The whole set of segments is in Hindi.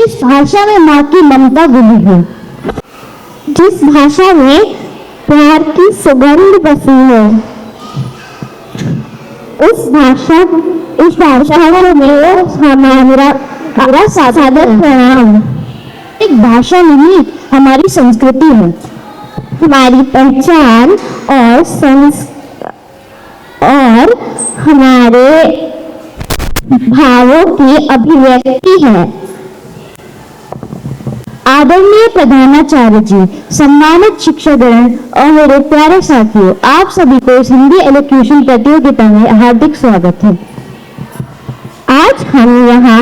जिस भाषा में माँ की ममता घुली है, जिस भाषा में प्यार की सुगंध बसी है, उस भाषा में हमारा सादर प्रणाम। एक भाषा नहीं, हमारी संस्कृति है, हमारी पहचान और हमारे भावों की अभिव्यक्ति है। आदरणीय प्रधानाचार्य जी, सम्मानित शिक्षकगण और मेरे प्यारे साथियों, आप सभी को इस हिंदी एलोक्यूशन प्रतियोगिता में हार्दिक स्वागत है। आज हम यहाँ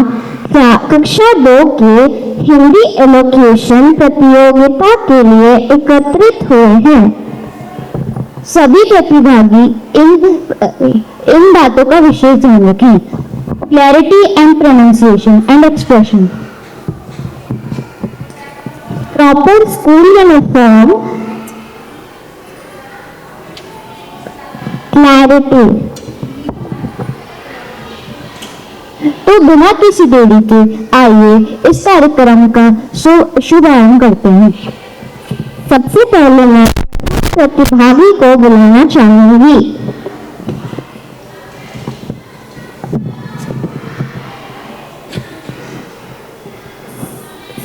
कक्षा 2 के हिंदी एलोक्यूशन प्रतियोगिता के लिए एकत्रित हुए हैं। सभी प्रतिभागी इन बातों का विशेष ध्यान रखें: clarity and pronunciation and expression, proper school uniform, clarity. तो बिना किसी देरी के आइए इस कार्यक्रम का शुभारंभ करते हैं। सबसे पहले मैं प्रतिभागी को बुलाना चाहूंगी।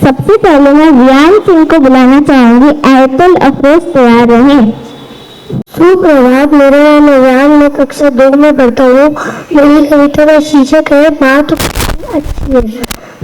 सबसे पहले मैं रियान सिंह को बुलाना चाहूंगी। आयतल अफरोज तैयार रहे। सुप्रभात, मेरा नाम रियान, मैं कक्षा 2 में पढ़ता हूँ। मेरी कविता का शीर्षक है माँ तो अच्छी है।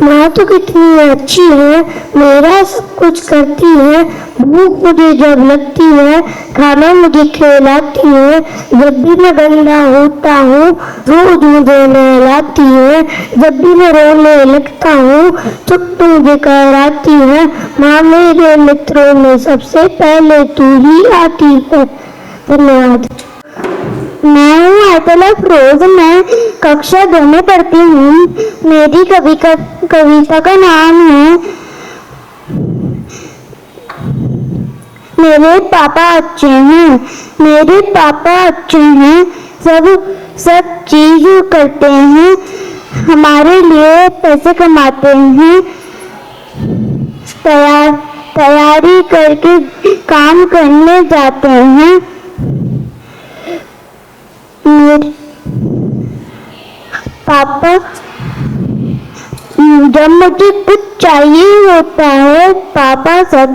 माँ तो कितनी अच्छी है, मेरा सब कुछ करती है। भूख मुझे जब लगती है, खाना मुझे खिलाती है। जब भी मैं गंदा होता हूँ, रोज मुझे नहलाती है। जब भी मैं रोने लगता हूँ, चुप मुझे कराती है। माँ मेरे मित्रों में सबसे पहले तू ही आती है। धन्यवाद। मैं हूँ आयतल अफरोज, मैं कक्षा 2 में पढ़ती हूँ। मेरी कविता का नाम है मेरे पापा अच्छे हैं। मेरे पापा अच्छे हैं, सब चीज करते हैं, हमारे लिए पैसे कमाते हैं, तैयारी करके काम करने जाते हैं। मेरे पापा जब मुझे कुछ चाहिए होता है, पापा सब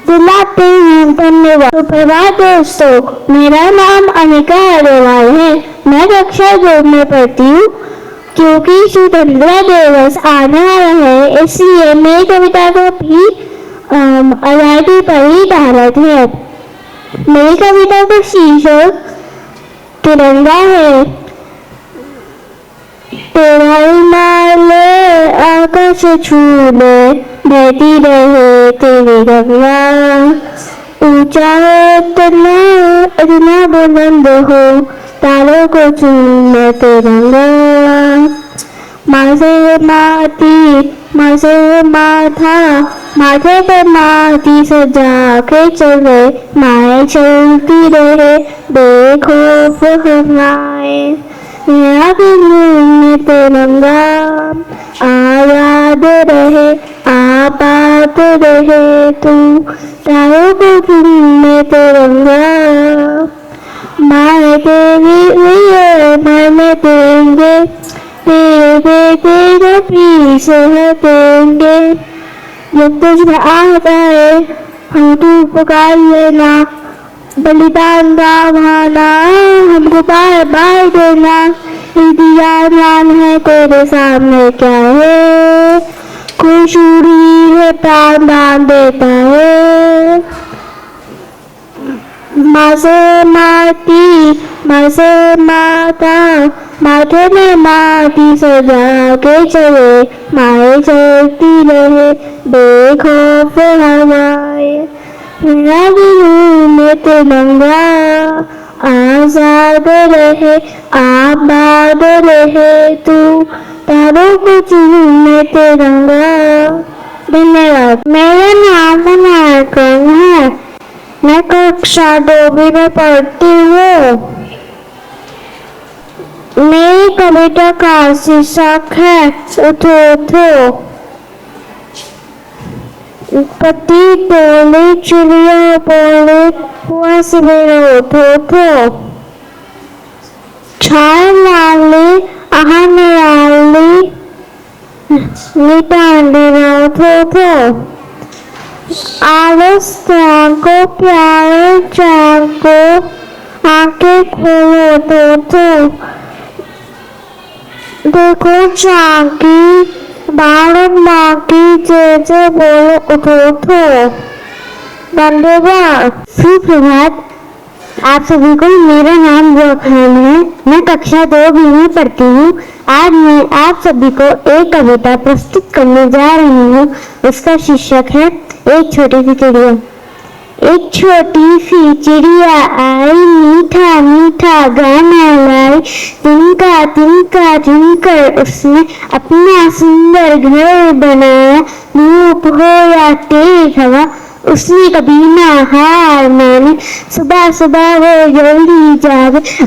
दिलाते हैं। धन्यवाद। सुप्रभात दोस्तों, मेरा नाम अनिका अग्रवाल है। मैं कक्षा 2 में पढ़ती हूँ। क्योंकि स्वतंत्रता दिवस आने वाला है, इसलिए मेरी कविता को भी आजादी पर ही आधारित है। मेरी कविता का शीर्षक तिरंगा है। तेरा हिमालय आकाश छू ले, बहती रहे तेरी गंगा। ऊंचा हो इतना बुलंद हो, तारों को चूमे तिरंगा। माँ से माथा, माथे पर माटी सजा के चले। माए चलती रहे बेखौफ हमारे, यहाँ के में तिरंगा। आजाद रहे आबाद रहे तू, तारों को चूमे तिरंगा। माए तेरी मन देंगे, तेरे बेटे पीछे हटेंगे। जब तुझ आता है हम तू पुकार लेना, बलिदान का भाना हमको बार बार देना। इंतजार है तेरे सामने क्या है, कोई शूरी है प्राण दान देता है। माँ से माता, माथे में माटी सजा के चले। माए चलती रहे बेखौफ हवाए, में तिरंगा। आजाद रहे आबाद रहे तू, तारों को चूमे तिरंगा। धन्यवाद। मेरा नाम नायकन है। मैं कक्षा 2 में पढ़ती हूँ। मेरी कविता का शीर्षक है उठो उठो। पति बोले चिड़िया बोले कुआं से मेरा थो छाए लाले आहा निराले निटांडे थो आलस त्यागो प्यारे जागो आंखें खोलो थो देखो जागी भारत माँ की जय बोलो उठो धन्यवाद। सुप्रभात। आप सभी को मेरा नाम खान है। मैं कक्षा 2B में पढ़ती हूँ। आज मैं आप सभी को एक कविता प्रस्तुत करने जा रही हूँ। उसका शीर्षक है एक छोटी सी चिड़िया। एक छोटी सी चिड़िया आई मीठा मीठा गाना लाई, तिनका तिनका तिनकर उसने अपना सुंदर घर बनाया। धूप हो या तेज हवा उसने कभी ना हार मानी, सुबह सुबह वो जल्दी जागे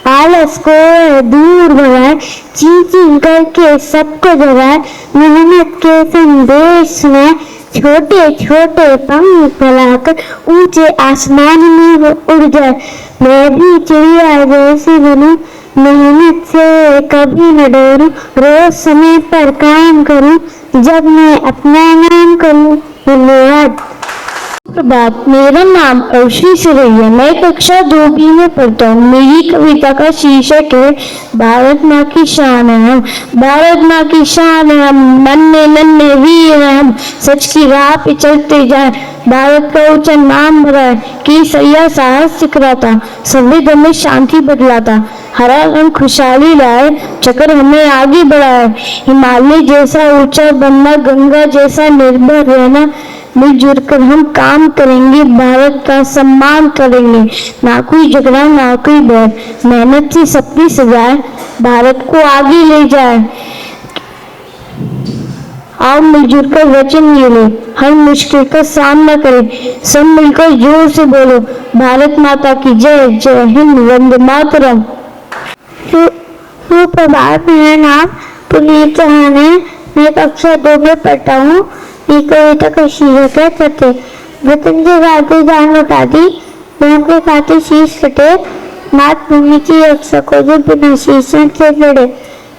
आलस को दूर भगाए, ची ची करके सबको जगाए, मेहनत के संदेश सुनाए, छोटे छोटे पंख फैलाकर ऊंचे आसमान में वो उड़ जाए। मैं भी चिड़िया जैसी बनूं, मेहनत से कभी न डरूं, रोज समय पर काम करूं, जब मैं अपना नाम करूं। धन्यवाद। प्रभात। मेरा नाम अर्शी सुरैया। मैं कक्षा 2B में पढ़ता हूँ। मेरी कविता का शीर्षक है भारत माँ की शान है हम। भारत माँ की शान है हम, नन्हे नन्हे वीर हैं हम, सच की राह पे चलते जाए। भारत का ऊंचा नाम बढ़ाए, केसरिया साहस सिखलाता, संविधान में शांति बदलाता, हरा रंग खुशहाली लाए, चक्र हमें आगे बढ़ाए। हिमालय जैसा ऊंचा बनना, गंगा जैसा निर्भर रहना, मिलजुल कर हम काम करेंगे, भारत का सम्मान करेंगे। ना कोई झगड़ा ना कोई बैर, मेहनत से सपने सजाए, भारत को आगे ले जाए। आओ मिलजुल कर वचन ये ले, हर मुश्किल का सामना करें, सब मिलकर जोर से बोलो भारत माता की जय। जय हिंद, वंदे मातरम। सुप्रभात। मेरा नाम पुनीत चौहान है। मैं कक्षा 2 में पढ़ता हूँ। ये कविता का शीर्षक है फतेह। वतन के खातिर जान लौटा दी, धर्म के खातिर शीश कटे, मातृभूमि की रक्षा को जो बिना शीशों से लड़े।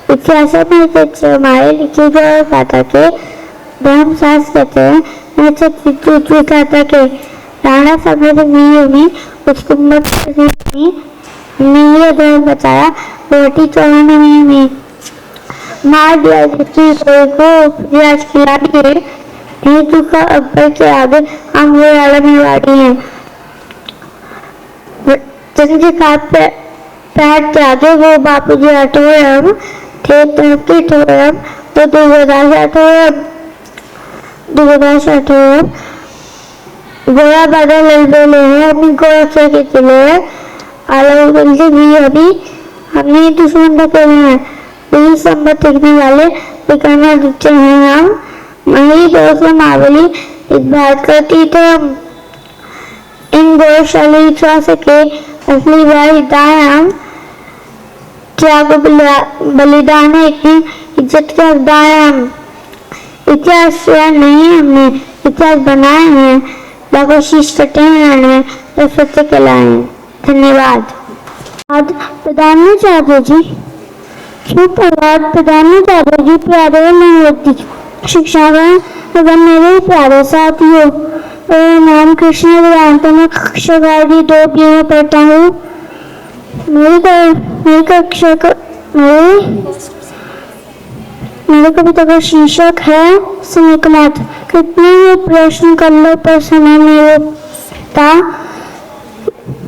इतिहास में हमारे लिखे गए गाथा के धर्म सास कहते हैं, मैं सत्य गाथा के राणा समर ने उस कुंभक ने यह धर्म बताया। बेटी चौहान ने मार दिया को प्रयास किया कि हिंदू का अकबर के आगे हम वो निवाड़ी हैं। पैर त्यागे वो बापू जी हटोरम थे तरक्की ठोरम तो दुर्गदास हटोरम गोरा बादल ललबेले हैं अपनी गोरक्षा के चिले हैं आलम भी अभी हमने दुश्मन रखे हैं। यही संबत देखने वाले बिकाना दुचे हैं हम। मही दोस्त मावली इस बात करती तो इन गौरवशाली विश्वास के असली भाई दायाम क्या को बलिदान है इतनी इज्जत का दायाम। इतिहास नहीं हमने इतिहास बनाए हैं, लाखों शीश कटे हैं तो सत्य कहलाए। धन्यवाद। आज प्रधानाचार्य जी। सुप्रभात। प्रधानाचार्य जी, प्यारे नवोदित शिक्षागण एवं मेरे प्यारे साथियों, मेरा नाम कृष्ण वेदांत। मैं कक्षा 2B में पढ़ता हूँ। मेरी कविता का शीर्षक है समीकमत। कितने ही प्रश्न कर लो पर समय नहीं होता,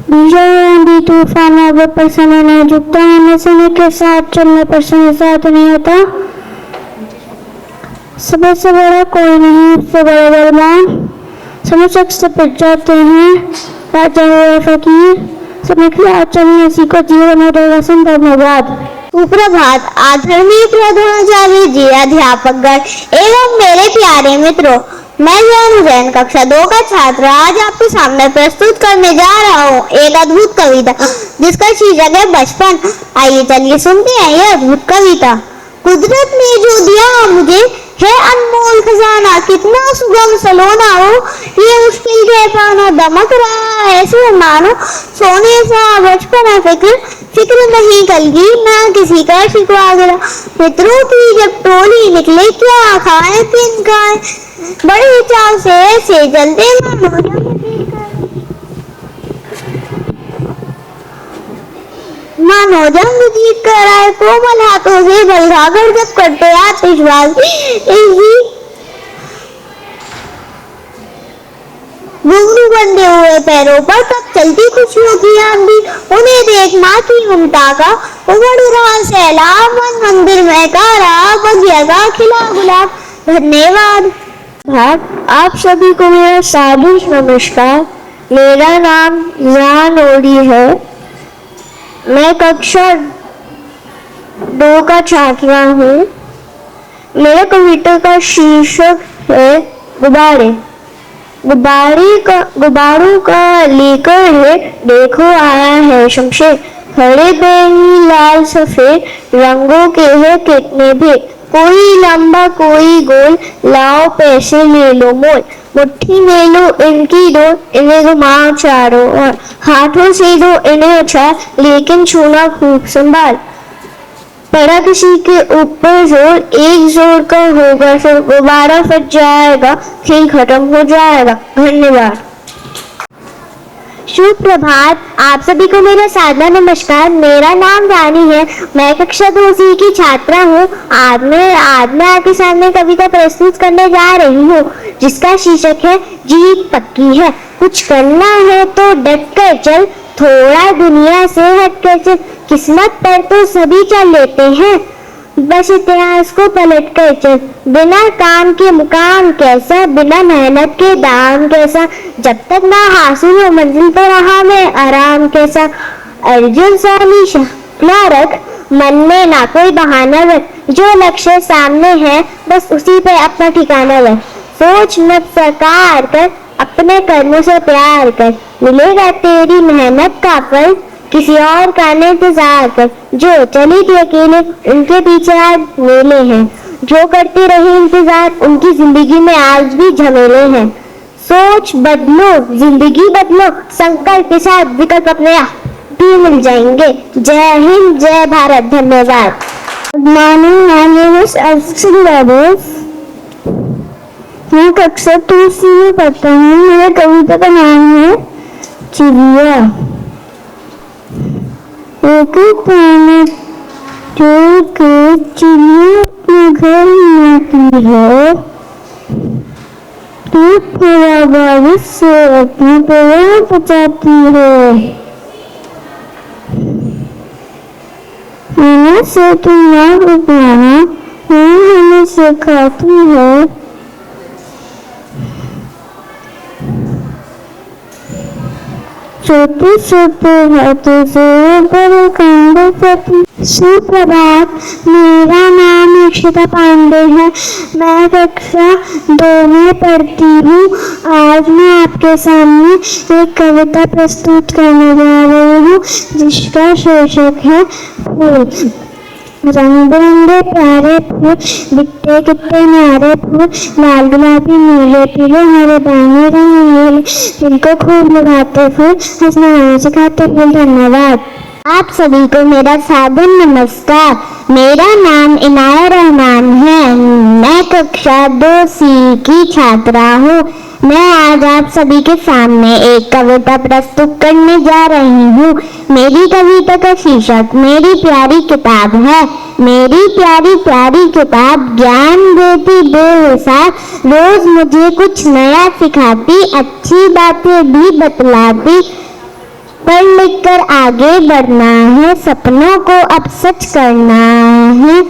आंधी तूफान आगे पर समय नहीं झुकता, हमें समय के साथ चलने पर समय साथ नहीं होता। समय से बड़ा कोई नहीं, उससे बड़ा बलवान, समय शख्स से पिट जाते हैं राजा हुआ फकीर, समय के साथ चलने इसी को जीवन में रोशन। धन्यवाद। सुप्रभात। आदरणीय प्रधानाचार्य जी, अध्यापकगण एवं मेरे प्यारे मित्रों, मैं जैन कक्षा 2 का छात्र आज आपके सामने प्रस्तुत करने जा रहा हूँ एक अद्भुत कविता जिसका शीर्षक है बचपन। आइए चलिए सुनते हैं यह अद्भुत कविता। कुदरत ने जो दिया मुझे है अनमोल खजाना, कितना सुगम सलोना हो, ये मुश्किल के पाना, दमक रहा है ऐसे मानो सोने सा बचपना। फिक्र नहीं कल की, ना किसी का शिकवा गिरा, मित्रों की जब टोली निकले, क्या खाए पिन खाए, बड़े चाव से ऐसे जलते मानो जंग जीत कर आए, कोमल हाथों से बलघाकर जब करते आतिशबाजी, घुंघरू बंधे हुए पैरों पर तब चलती खुशियों की आंधी, उन्हें देख माँ की ममता का उमड़ रहा सैलाब, मन मंदिर में का रहा बगिया का खिला गुलाब। धन्यवाद। आप सभी को मेरा सादर नमस्कार। मेरा नाम जान ओडी है। मैं कक्षा 2 का छात्रा हूँ। मेरे कविता का शीर्षक है गुब्बारे। गुब्बारों का लेकर है, देखो आया है शमशेर, हरे बैंगनी लाल सफेद, रंगों के है कितने भी, कोई लंबा कोई गोल, लाओ पैसे ले लो मोल, मुट्ठी में लो इनकी दो, इन्हें घुमाओ चारों ओर, हाथों से दो इन्हें अच्छा, लेकिन छूना खूब संभाल, पड़ा किसी के ऊपर जोर, एक जोर का होगा फिर गुब्बारा फट जाएगा, खेल खत्म हो जाएगा। धन्यवाद। शुभ प्रभात। आप सभी को मेरा सादर नमस्कार। मेरा नाम रानी है। मैं कक्षा 2 की छात्रा हूँ। आज मैं आपके सामने कविता प्रस्तुत करने जा रही हूँ, जिसका शीर्षक है जीत पक्की है। कुछ करना है तो डट कर चल, थोड़ा दुनिया से हट कर चल, किस्मत पर तो सभी चल लेते हैं, बस इतिहास को पलट कर चल, बिना काम के मुकाम कैसा, बिना मेहनत के दाम कैसा, जब तक ना हासिल हो मंजिल पर रहा मैं आराम कैसा। अर्जुन सा हमेशा ना रख, मन में ना कोई बहाना रख, जो लक्ष्य सामने है बस उसी पे अपना ठिकाना रख, सोच मत साकार कर, अपने कर्मों से प्यार कर, मिलेगा तेरी मेहनत का फल, किसी और का इंतजार कर, जो चली थी अकेले उनके पीछे आज मेले हैं, जो करते रहे इंतजार उनकी जिंदगी में आज भी झमेले हैं। सोच बदलो, जिंदगी बदलो, संकल्प के साथ विकल्प अपने भी मिल जाएंगे। जय हिंद, जय भारत। धन्यवाद। मैं कक्षा 2 में पढ़ता हूँ। मेरा कविता का नाम है चिड़िया। एक पानी छोड़ के चिड़िया अपने घर में आती है, धूप हवा बारिश से अपना पैर बचाती है, हमें से तुम ना घबराना, हमें सिखाती है, छोटे छोटे हाथों से बड़े काम करती। सुप्रभात। मेरा नाम अक्षता पांडे है। मैं कक्षा 2 में पढ़ती हूँ। आज मैं आपके सामने एक कविता प्रस्तुत करने जा रही हूँ, जिसका शीर्षक है फूल। रंग बिरंगे प्यारे फूल, दिखते कितने न्यारे फूल, लाल गुलाबी नीले पीले हरे बैंगनी रंगीले, दिल को खूब लगाते फूल, हंसना सिखाते फूल। धन्यवाद। आप सभी को मेरा सादर नमस्कार। मेरा नाम इनाया रहमान है। मैं कक्षा 2 की छात्रा हूँ। मैं आज आप सभी के सामने एक कविता प्रस्तुत करने जा रही हूँ। मेरी कविता का शीर्षक मेरी प्यारी किताब है। मेरी प्यारी प्यारी किताब ज्ञान देती बेहिसाब, रोज मुझे कुछ नया सिखाती, अच्छी बातें भी बतलाती। पढ़ लिख कर आगे बढ़ना है, सपनों को अब सच करना है,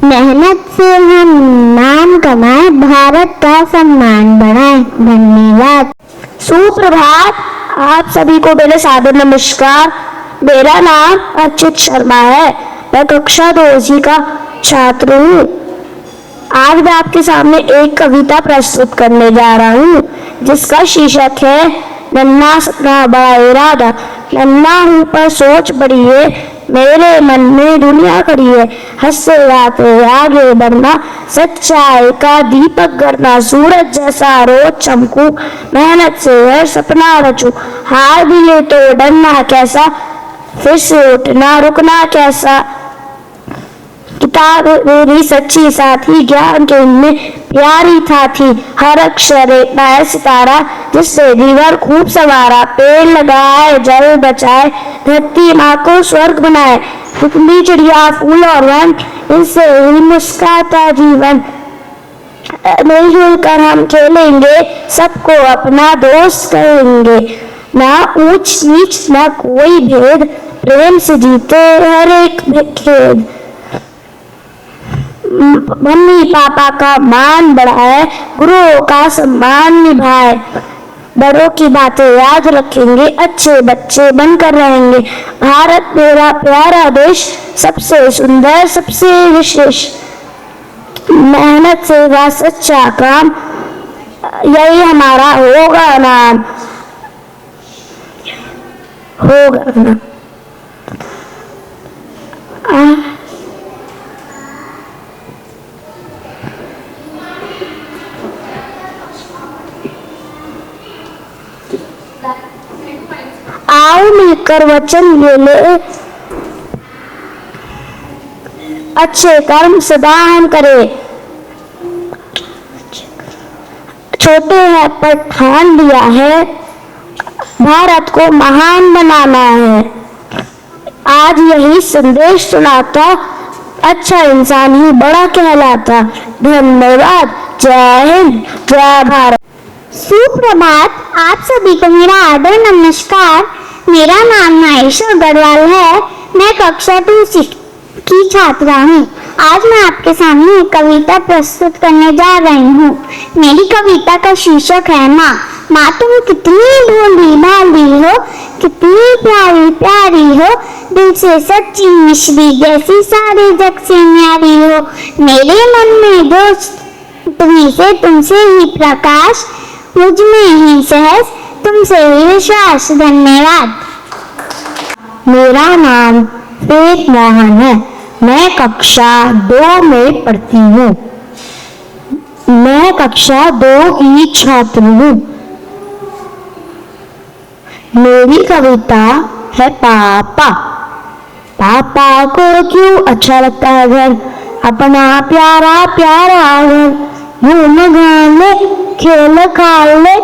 मेहनत से हम नाम कमाए, भारत का सम्मान बढ़ाए। धन्यवाद। सुप्रभात। आप सभी को मेरा सादर नमस्कार। मेरा नाम अच्युत शर्मा है। मैं कक्षा 2 का छात्र हूँ। आज मैं आपके सामने एक कविता प्रस्तुत करने जा रहा हूँ, जिसका शीर्षक है नन्हा सपना बड़ा इरादा। नन्हा हूँ पर सोच बड़ी है, मेरे मन में दुनिया खड़ी है, हंसते गाते आगे बढ़ना, सच्चाई का दीपक गढ़ना, सूरज जैसा रोज चमकूं, मेहनत से हर सपना रचूं, हार भी ले तो डरना कैसा, फिर से उठना रुकना कैसा। किताब मेरी सच्ची साथी, ज्ञान के इनमें प्यारी था थी, हर अक्षर एक नया सितारा, जिससे जीवन खूब सवारा, पेड़ लगाए जल बचाए, धरती माँ को स्वर्ग बनाए, तितली चिड़िया फूल और वन, इनसे ही मुस्कुराता जीवन। मिलजुल कर हम खेलेंगे, सबको अपना दोस्त करेंगे, ना ऊंच नीच ना कोई भेद, प्रेम से जीते हर एक खेद। मम्मी पापा का मान बढ़ाए, गुरुओं का सम्मान निभाए, बड़ों की बातें याद रखेंगे, अच्छे बच्चे बनकर रहेंगे। भारत मेरा प्यारा देश, सबसे सुंदर सबसे विशेष, मेहनत से सच्चा काम, यही हमारा होगा नाम, होगा नाम। आओ मिलकर वचन ले ले, अच्छे कर्म सदा हम करें, छोटे हैं पर ठान लिया है, भारत को महान बनाना है। आज यही संदेश सुनाता, अच्छा इंसान ही बड़ा कहलाता। धन्यवाद। जय हिंद, जय भारत। सुप्रभात, आप सभी को मेरा आदर नमस्कार। मेरा नाम आयशा अग्रवाल है। मैं कक्षा 2 की छात्रा हूँ। आज मैं आपके सामने एक कविता प्रस्तुत करने जा रही हूँ। मेरी कविता का शीर्षक है माँ। माँ तुम कितनी भोली भाली हो, कितनी प्यारी प्यारी हो, दिल से सच्ची मिश्री जैसी सारे जग से न्यारी हो। मेरे मन में दोस्त तुम्ही से, तुमसे ही प्रकाश, मुझ में ही सहज, तुमसे ही विश्वास। धन्यवाद। मेरा नाम वेद मोहन है। मैं कक्षा 2 में पढ़ती हूँ। मैं कक्षा 2 की छात्र हूँ। मेरी कविता है पापा। पापा को क्यों अच्छा लगता है घर, अपना प्यारा प्यारा घर, घूम घाम ले खेल खाल ले,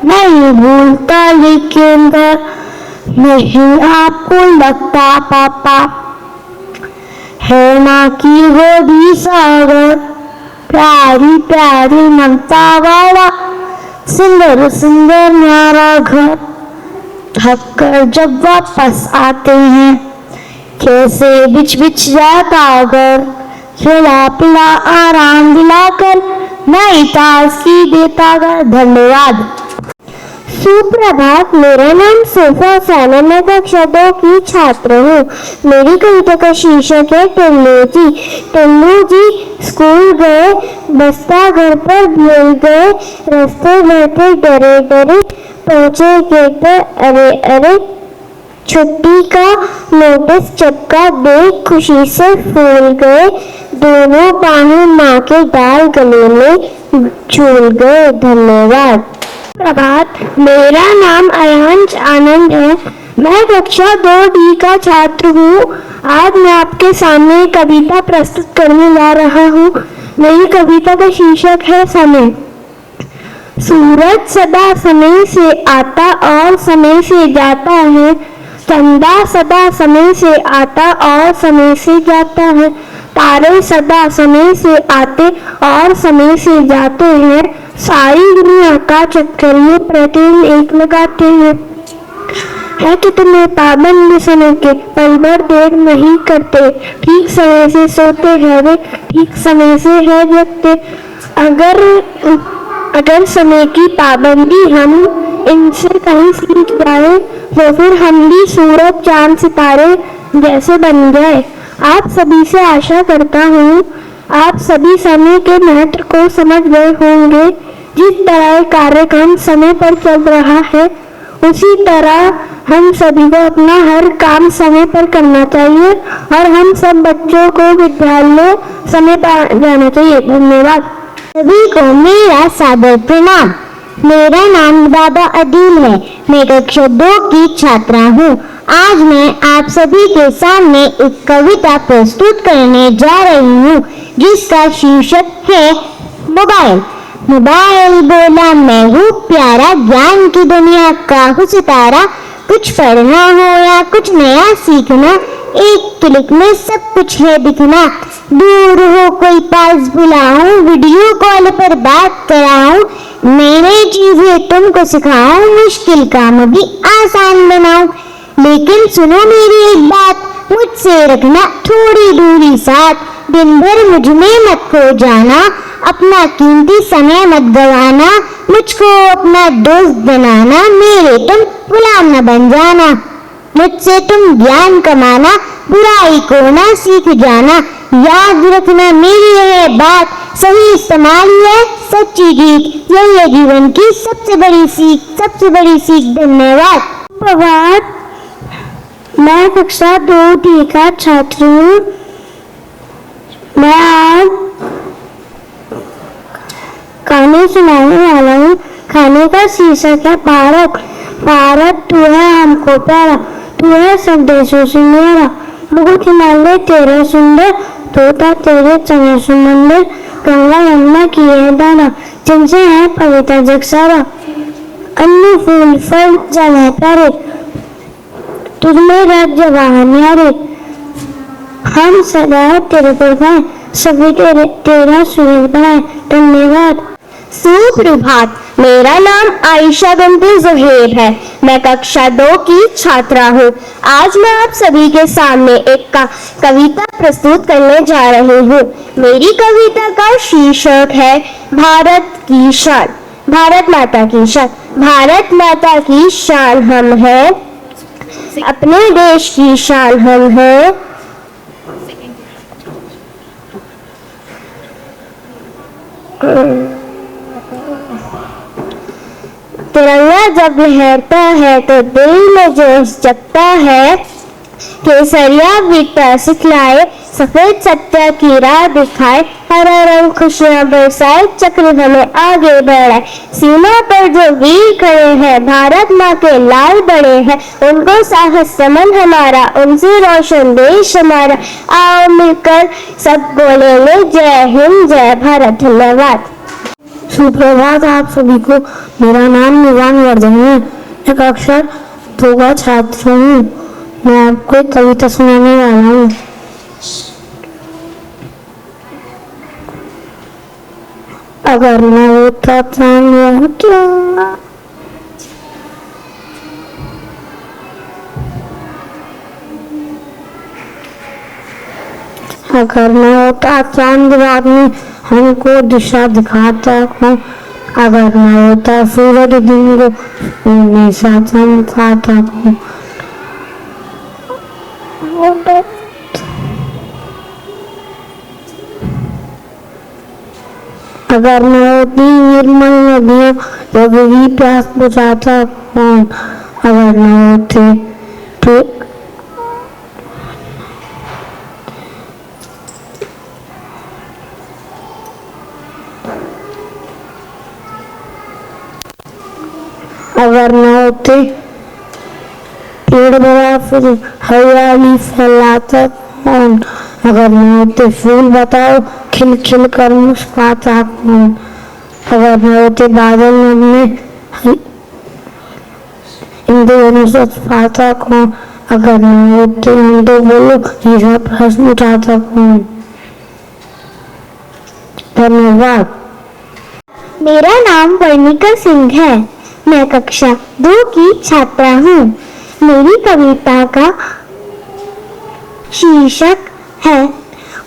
नहीं भूलता लेकिन घर, नहीं आपको लगता पापा है माँ की गोदी सागर, प्यारी प्यारी ममता वाला, सुंदर सुंदर न्यारा घर। थक कर जब वापस आते हैं, कैसे बिछ बिछ जाता घर, खिला पिला आराम दिलाकर, नई ताजगी देता घर। धन्यवाद। सुप्रभात, मेरा नाम सोफा साना, मैं कक्षा 2 की छात्र हूँ। मेरी कविता का शीर्षक है टुल्लू जी। टुल्लू जी स्कूल गए, बस्ता घर पर भूल गए, रास्ते भर पे डरे डरे, पहुंचे गेट पर अरे अरे, छुट्टी का नोटिस चपका देख खुशी से फूल गए, दोनों बाहें माँ के डाल गले में झूल गए। धन्यवाद। प्रभात, मेरा अयान आनंद है। मैं कक्षा 2D का छात्र हूँ। आज मैं आपके सामने कविता प्रस्तुत करने जा रहा हूँ। मेरी कविता का शीर्षक है समय। सूरज सदा समय से आता और समय से जाता है, चंदा सदा समय से आता और समय से जाता है, तारे सदा समय से आते और समय से जाते हैं, सारी दुनिया का चक्कर ये प्रतिदिन एक लगाते हैं। है कितने पाबंद समय के, पल भर देर नहीं करते, ठीक समय से सोते हैं वे, ठीक समय से है जगते। अगर समय की पाबंदी हम इनसे कहीं सीख जाए, तो फिर हम भी सूरज चांद सितारे जैसे बन जाए। आप सभी से आशा करता हूँ आप सभी समय के महत्व को समझ गए होंगे। जिस तरह कार्यक्रम समय पर चल रहा है, उसी तरह हम सभी को अपना हर काम समय पर करना चाहिए और हम सब बच्चों को विद्यालय समय पर जाना चाहिए। धन्यवाद। सभी को मेरा सादर प्रणाम। मेरा नाम बाबा अदील है। मैं कक्षा 2 की छात्रा हूँ। आज मैं आप सभी के सामने एक कविता प्रस्तुत करने जा रही हूँ जिसका शीर्षक है मोबाइल। मोबाइल बोला मैं हूँ प्यारा, ज्ञान की दुनिया का हूँ सितारा। कुछ पढ़ना हो या कुछ नया सीखना, एक क्लिक में सब कुछ है दिखना। दूर हो कोई पास बुलाऊं, वीडियो कॉल पर बात कराऊं, नई नई चीजें तुमको सिखाऊं, मुश्किल काम भी आसान बनाऊं। लेकिन सुनो मेरी एक बात, मुझसे रखना थोड़ी दूरी साथ। दिन भर मुझ में मत खो जाना, अपना कीमती समय मत गवाना। मुझको अपना दोस्त बनाना, मेरे तुम गुलाम न बन जाना। मुझसे तुम ज्ञान कमाना, बुराई को ना सीख जाना। याद रखना मेरी यह बात, सही इस्तेमाल है सच्ची जीत। यही है जीवन की सबसे बड़ी सीख, सबसे बड़ी सीख। धन्यवाद। प्रभात। मैं कक्षा 2 का छात्र हूँ। मैं आज कहानी सुनाने वाला हूँ। खाने का शीर्षक है भारत। भारत तू है हमको प्यारा, तू है सब देशों से मेरा। मुकुट हिमालय तेरा सुंदर, तोता तेरे चरण सुमंदर। गंगा यमुना की है धारा, जिनसे है पवित्र जग सारा। अन्न फूल फल जल है प्यारे, तुझमें राज्य वाहन न्यारे। हम सदा तेरे पर गाएं, सभी तेरा सूर्य बनाए। धन्यवाद। सुप्रभात। मेरा नाम आयशा बिनते ज़ुहैर है। मैं कक्षा 2 की छात्रा हूँ। आज मैं आप सभी के सामने एक कविता प्रस्तुत करने जा रही हूँ। मेरी कविता का शीर्षक है भारत की शान। भारत माता की शान। भारत माता की शान हम हैं, अपने देश की शान हम हैं। तिरंगा जब लहरता है तो दिल में जोश जगता है। केसरिया विटा सिखलाए, सफेद सत्य की राह दिखाए। हरा रंग खुशियां बरसाए, चक्र हमें आगे बढ़ाए। सीमा पर जो वीर खड़े हैं, भारत माँ के लाल बड़े हैं। उनको साहस समन हमारा, उनसे रोशन देश हमारा। आओ मिलकर सब बोलेंगे जय हिंद जय भारत। धन्यवाद। सुप्रभात आप सभी को। मेरा नाम निवान वर्धन है। मैं कक्षा 2 का छात्र हूँ। मैं आपको एक कविता सुनाने वाला हूँ। अगर मैं होता चांद यहाँ क्या, अगर मैं होता चांद रात में हमको दिशा दिखाता हूँ। अगर मैं होता सूरज दिन को हमेशा चमकाता हूँ। अगर मैं होती निर्मल नदियों जब भी प्यास बुझाता हूँ। अगर मैं होती तो अगर न होते पेड़ बड़ा फिर हरियाली फैलाता हूँ। अगर न होते फूल बताओ खिल खिल कर मुस्कुराता हूँ। अगर न होते बादल में इंद्रधनुष पाता हूँ। अगर न होते हम तो बोलो ये प्रश्न उठाता हूँ। धन्यवाद। मेरा नाम वर्णिका सिंह है। मैं कक्षा 2 की छात्रा हूँ। मेरी कविता का शीर्षक है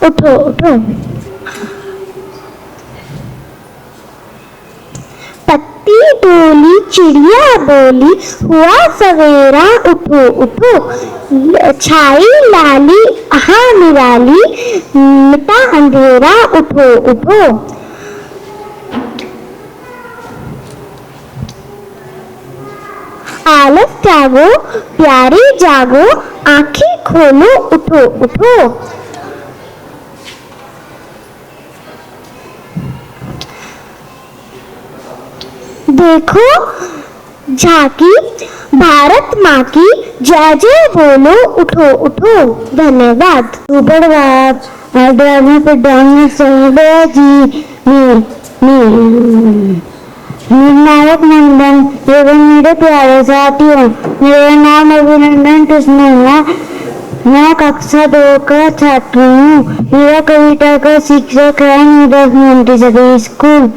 उठो उठो। पत्ती डोली चिड़िया बोली, हुआ सवेरा उठो उठो। छाई लाली हाँ निराली, मिटा अंधेरा उठो उठो। आलस त्यागो, प्यारे जागो, आंखें खोलो, उठो उठो। देखो झांकी भारत माँ की, जय जय बोलो, उठो उठो। धन्यवाद। सुप्रभात। आदरणीय प्रधान जी, निर्णायक मंडन एवं मेरे प्यारे साथियों, मेरा नाम अभिनंदन कृष्ण है। मैं कक्षा 2 का छात्र हूँ। मेरा कविता का शिक्षक है मेरा मोंटेसरी स्कूल।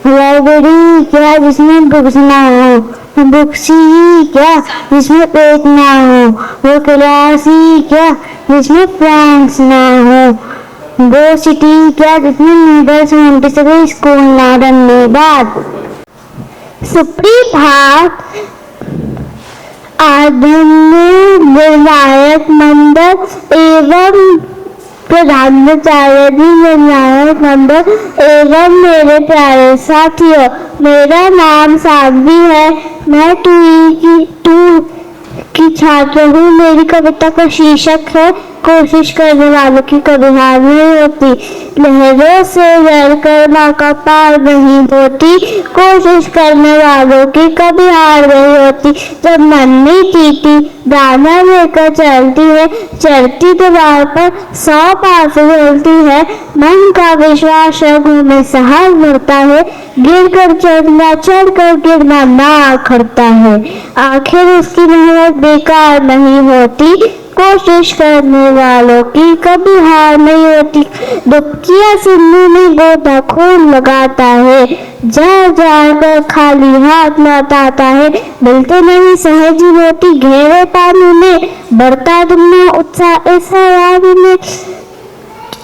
लाइब्रेरी क्या जिसमें बुक्स ना हो, बुक्स ही क्या जिसमें पेज ना हो, वो क्लास ही क्या जिसमें फ्रेंड्स ना हो, वो सिटी क्या जिसमें नीडल्स मोंटेसरी स्कूल ना। धन्यवाद। सुप्रभात। आदरणीय विधायक मंडल एवं प्रधानाचार्य जी, निर्णायक मंडल एवं मेरे प्यारे साथियों, मेरा नाम साध्वी है। मैं 2 की छात्र हूँ। मेरी कविता का शीर्षक है कोशिश करने वालों की कभी हार नहीं होती। लहरों से लड़कर नौका पार नहीं होती, कोशिश करने वालों की कभी हार नहीं होती। जब नन्ही चींटी दाना लेकर चलती है, चढ़ती दीवार पर 100 पार से चलती है। मन का विश्वास शगुन में साहस बढ़ता है, गिर कर चढ़ना, चढ़ कर गिरना ना अखरता है। आखिर उसकी मेहनत बेकार नहीं होती, कोशिश करने वालों की कभी हार नहीं होती। दुखिया सिंधु में गोता खून लगाता है, जा कर खाली हाथ लौटाता है। मिलते नहीं सहज रोटी गहरे पानी में, बढ़ता दुनिया उत्साह इस हवाई में।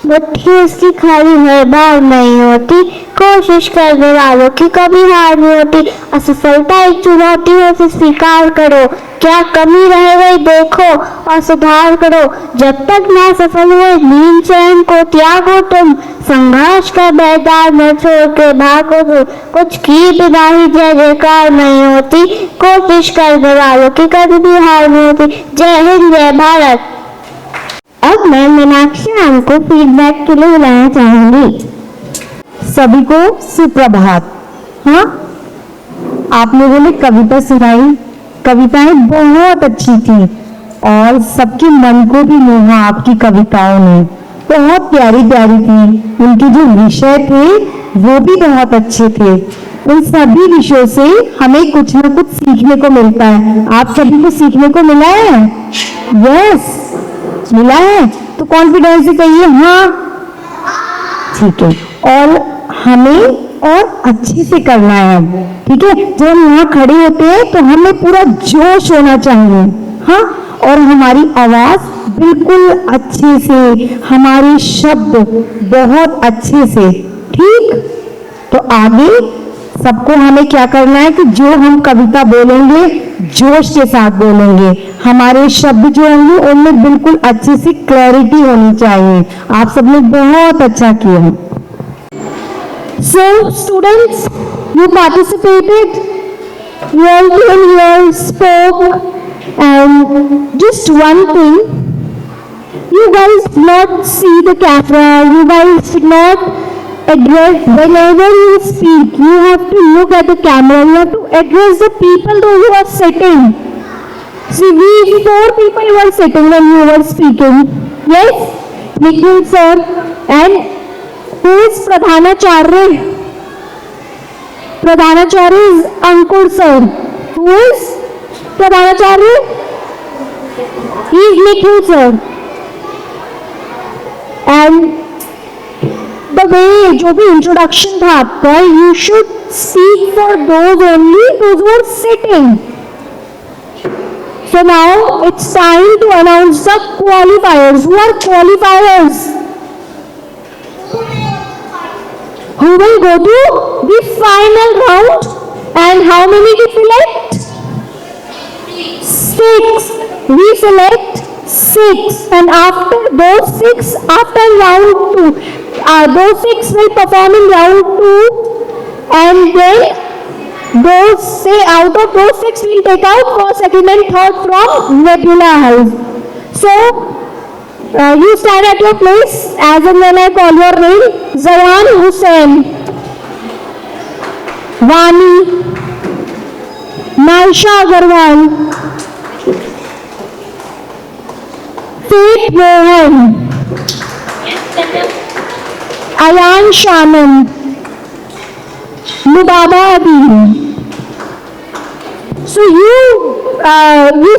मुट्ठी उसकी खाली हर बार नहीं होती, कोशिश करने वालों की कभी हार नहीं होती। असफलता एक चुनौती है, उसे स्वीकार करो। क्या कमी रह गई देखो और सुधार करो। जब तक ना सफल हुए नींद चैन को त्यागो तुम, संघर्ष का मैदान न छोड़ के भागो तुम। कुछ की बिना ही जय जयकार नहीं होती, कोशिश करने वालों की कभी भी हार नहीं होती। जय हिंद, जय भारत। अब मैं मीनाक्षी मैम को फीडबैक के लिए बुलाना चाहूंगी। सभी को सुप्रभात। हाँ, आप लोगों ने कविता सुनाई, कविताएं बहुत अच्छी थी और सबके मन को भी मोहा आपकी कविताओं ने। बहुत प्यारी प्यारी थी। उनके जो विषय थे वो भी बहुत अच्छे थे। उन सभी विषयों से हमें कुछ ना कुछ सीखने को मिलता है। आप सभी को सीखने को मिला है? यस, मिला है। तो कॉन्फिडेंस से कहिए हाँ। ठीक है, और हमें और अच्छे से करना है। ठीक है, जब हम यहाँ खड़े होते हैं तो हमें पूरा जोश होना चाहिए। हाँ, और हमारी आवाज बिल्कुल अच्छे से, हमारे शब्द बहुत अच्छे से। ठीक, तो आगे सबको हमें क्या करना है कि जो हम कविता बोलेंगे जोश के साथ बोलेंगे। हमारे शब्द जो होंगे उनमें बिल्कुल अच्छे से क्लैरिटी होनी चाहिए। आप सबने बहुत अच्छा किया। So students, you participated, well and well spoke, and just one thing, you guys did not see the camera, you guys did not address, whenever you speak, you have to look at the camera, you have to address the people who are sitting. See, we 4 people were sitting when you were speaking. Yes, Nikhil sir, and who is Pradhanacharya? Pradhanacharya is Ankur sir. Who is Pradhanacharya? He is Nikhil sir. And the way जो भी introduction था आपका, you should speak for those only those who are sitting. So now it's time to announce the qualifiers. Who are qualifiers? Who will go to the final round, and how many we select? 6. We select 6, and after those 6, after round 2, those 6 will perform in round 2, and then those say out of those 6 we'll take out first, second and third from Nebula House. So you stand at your place as and when I call your name. Zayan Hussain, Vani, Maisha Agarwal, Faith Mohan, Ayan Shaman, Mubaba Adil. So you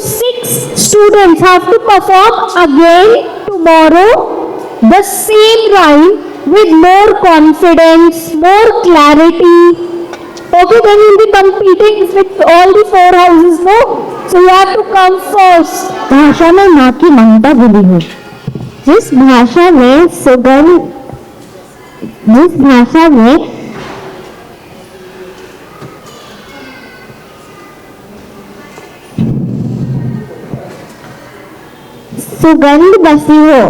6 students have to perform again tomorrow the same rhyme with more confidence, more clarity. Okay, then you'll be competing with all the 4 houses, no? So you have to come first. भाषा में माँ की ममता भुली हो, जिस भाषा में सुगंध, जिस भाषा में सुगंध बसी हो,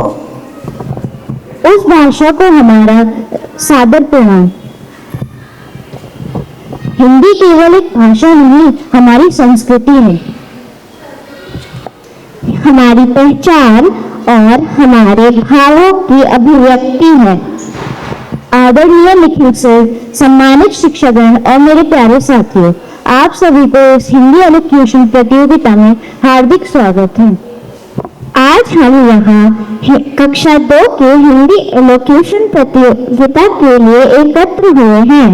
उस भाषा को हमारा सादर प्रणाम। हिंदी केवल एक भाषा नहीं, हमारी संस्कृति है, हमारी पहचान और हमारे भावों की अभिव्यक्ति है। आदरणीय निखिल सर, सम्मानित शिक्षकगण और मेरे प्यारे साथियों, आप सभी को इस हिंदी एलोक्यूशन प्रतियोगिता में हार्दिक स्वागत है। आज हम यहाँ कक्षा 2 के हिंदी एलोक्यूशन प्रतियोगिता के लिए एकत्र हुए हैं।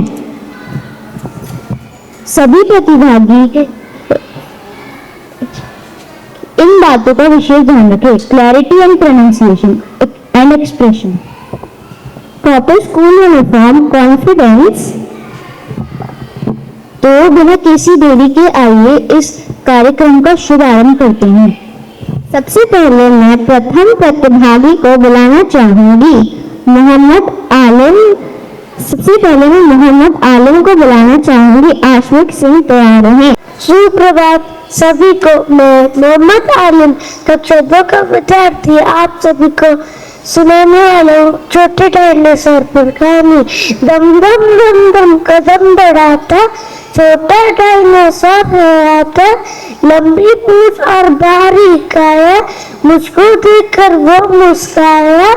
सभी प्रतिभागी इन बातों का विशेष ध्यान रखें: clarity and pronunciation and expression, proper school uniform, confidence. तो बिना किसी देरी के आइए इस कार्यक्रम का शुभारंभ करते हैं। सबसे पहले मैं प्रथम प्रतिभागी को बुलाना चाहूंगी, मोहम्मद आलिम। सबसे पहले मैं मोहम्मद आलिम को बुलाना चाहूंगी। आशविक सिंह तैयार हैं। सुप्रभात सभी को। मैं मोहम्मद आलिम कक्षा 2 का विद्यार्थी आप सभी को सुनाने वाला हूँ छोटे डायनासोर पर कहानी। दम दम दम दम कदम बढ़ाता छोटा डायनासोर है आता, लंबी पूंछ और बारीक काया, मुझको देखकर वो मुस्काया।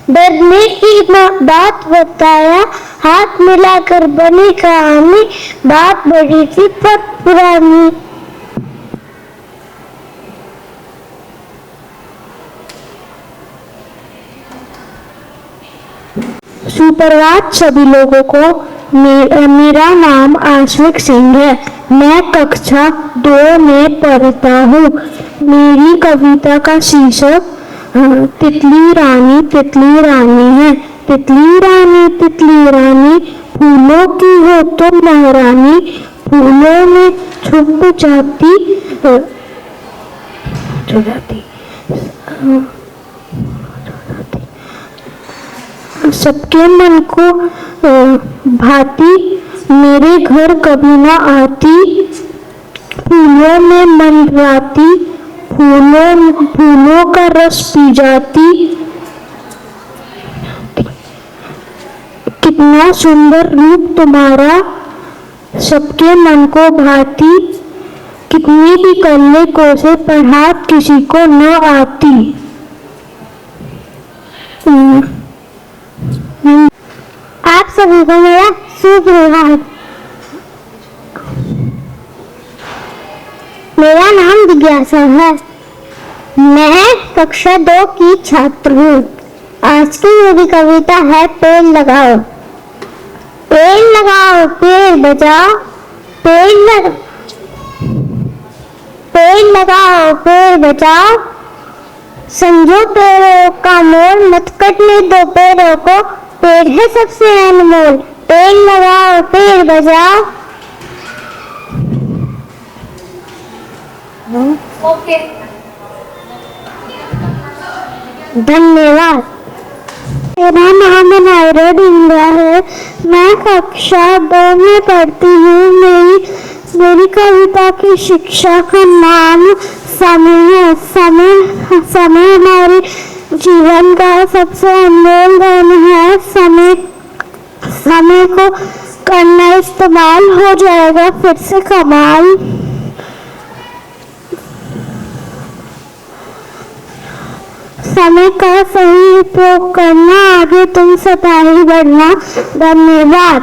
डरने की बात बताया, हाथ मिलाकर बनी कहानी, बात बड़ी थी पर पुरानी। सुप्रभात सभी लोगों को। मेरा नाम आशविक सिंह है। मैं कक्षा 2 में पढ़ता हूँ। मेरी कविता का शीर्षक तितली रानी है। तितली रानी फूलों की हो तो महारानी, फूलों में छुप जाती सबके मन को भाती, मेरे घर कभी ना आती, फूलों में मंडराती, फूलों का रस पी जाती। कितना सुंदर रूप तुम्हारा, सबके मन को भाती, कितनी भी करने को से पढ़ात किसी को न आती। आप सभी को मेरा सुप्रभात। मेरा नाम जिज्ञासा है। मैं कक्षा 2 की छात्र हूँ। आज की मेरी कविता है पेड़ लगाओ। पेड़ लगाओ, पेड़ बचाओ, पेड़ लगाओ, पेड़ बचाओ। समझो पेड़ों का मोल, मत कटने दो पेड़ों को, पेड़ है सबसे अनमोल। पेड़ लगाओ, पेड़ बचाओ। ओके, धन्यवाद। मेरा नाम नायरा डिंगा है। मैं कक्षा 2 में पढ़ती हूँ। मेरी कविता की शिक्षा का नाम समय है। समय हमारे जीवन का सबसे अनमोल धन है। समय को करना इस्तेमाल हो जाएगा फिर से कमाल। समय का सही उपयोग करना, आगे तुम सदा ही बढ़ना। धन्यवाद।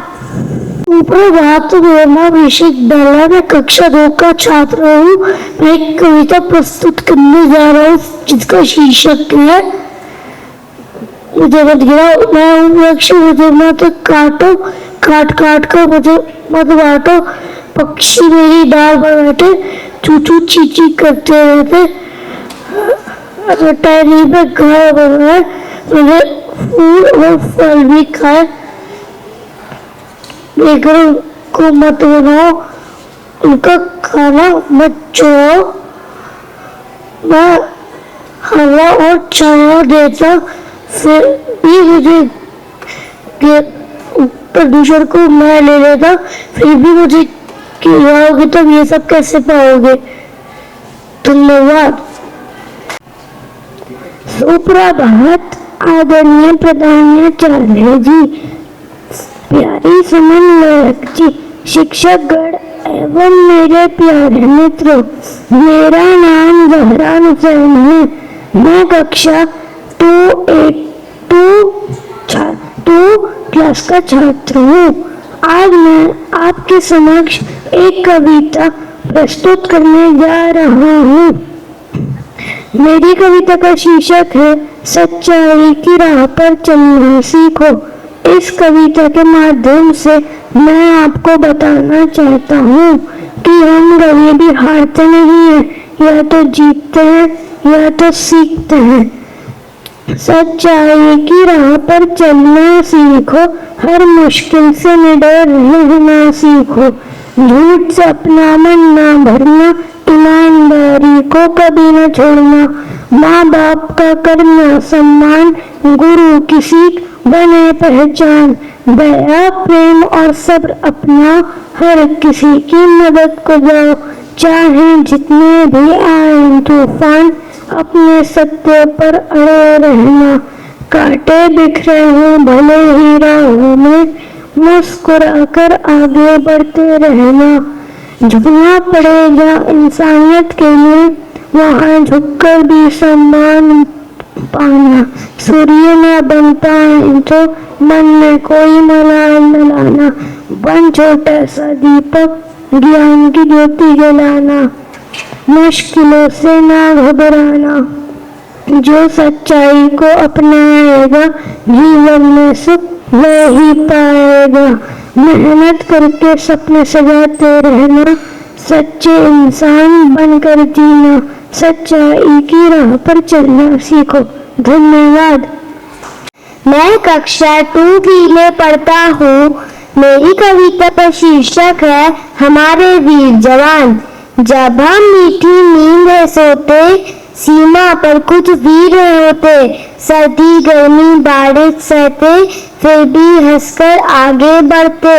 सुप्रभात, मेरा नाम ऋषिक बेला, मैं कक्षा 2 का छात्र हूँ। मैं एक कविता प्रस्तुत करने जा रहा हूँ जिसका शीर्षक है मुझे मत गिराओ, मैं हूँ वृक्ष मुझे मत काटो, काट काट कर मुझे मत बांटो। पक्षी मेरी डाल पर बैठे चू चू ची ची करते रहते, टहनी पे घर बनाए, मुझे फूल और फल भी खाए। बेघरों को मत बनाओ, उनका खाना मत चुराओ। मैं हवा और छाया देता, फिर भी मुझे प्रदूषण को मैं ले लेता, फिर भी मुझे गिराओगे तुम ये सब कैसे पाओगे। धन्यवाद। सुप्रभात, आदरणीय प्रधानाचार्य जी, प्यारी समन्वयक जी, शिक्षकगण एवं मेरे प्यारे मित्रों, मेरा नाम जहरान हुसैन है। मैं कक्षा 2 क्लास का छात्र हूँ। आज मैं आपके समक्ष एक कविता प्रस्तुत करने जा रहा हूँ। मेरी कविता का शीर्षक है सच्चाई की राह पर चलना सीखो। इस कविता के माध्यम से मैं आपको बताना चाहता हूँ कि हम कभी भी हारते नहीं हैं, या तो जीतते हैं या तो सीखते हैं। सच्चाई की राह पर चलना सीखो, हर मुश्किल से निडर रहना सीखो। झूठ से अपना मन ना भरना, ईमानदारी को कभी न छोड़ना। माँ बाप का करना सम्मान, गुरु की सीख बने पहचान। दया प्रेम और सब्र अपना, हर किसी की मदद को जाओ। चाहे जितने भी आए तूफान, अपने सत्य पर अड़े रहना। कांटे बिखरे हों भले ही राहों में, मुस्कुराकर आगे बढ़ते रहना। झुकना पड़ेगा इंसानियत के लिए, वहाँ झुककर भी सम्मान पाना। सूर्य न बन पाए तो मन में कोई मलाल न लाना। बन छोटा सा दीपक, ज्ञान की ज्योति जलाना। मुश्किलों से ना घबराना, जो सच्चाई को अपनाएगा जीवन में सुख वही पाएगा। मेहनत करके सपने सजाते रहना, सच्चे इंसान बनकर जीना। सच्चाई की राह पर चलना सीखो। धन्यवाद। मैं कक्षा 2 में पढ़ता हूँ। मेरी कविता का शीर्षक है हमारे वीर जवान। जब हम मीठी नींद में सोते, सीमा पर कुछ वीर होते। सर्दी गर्मी बारिश सहते, फिर भी हंसकर आगे बढ़ते।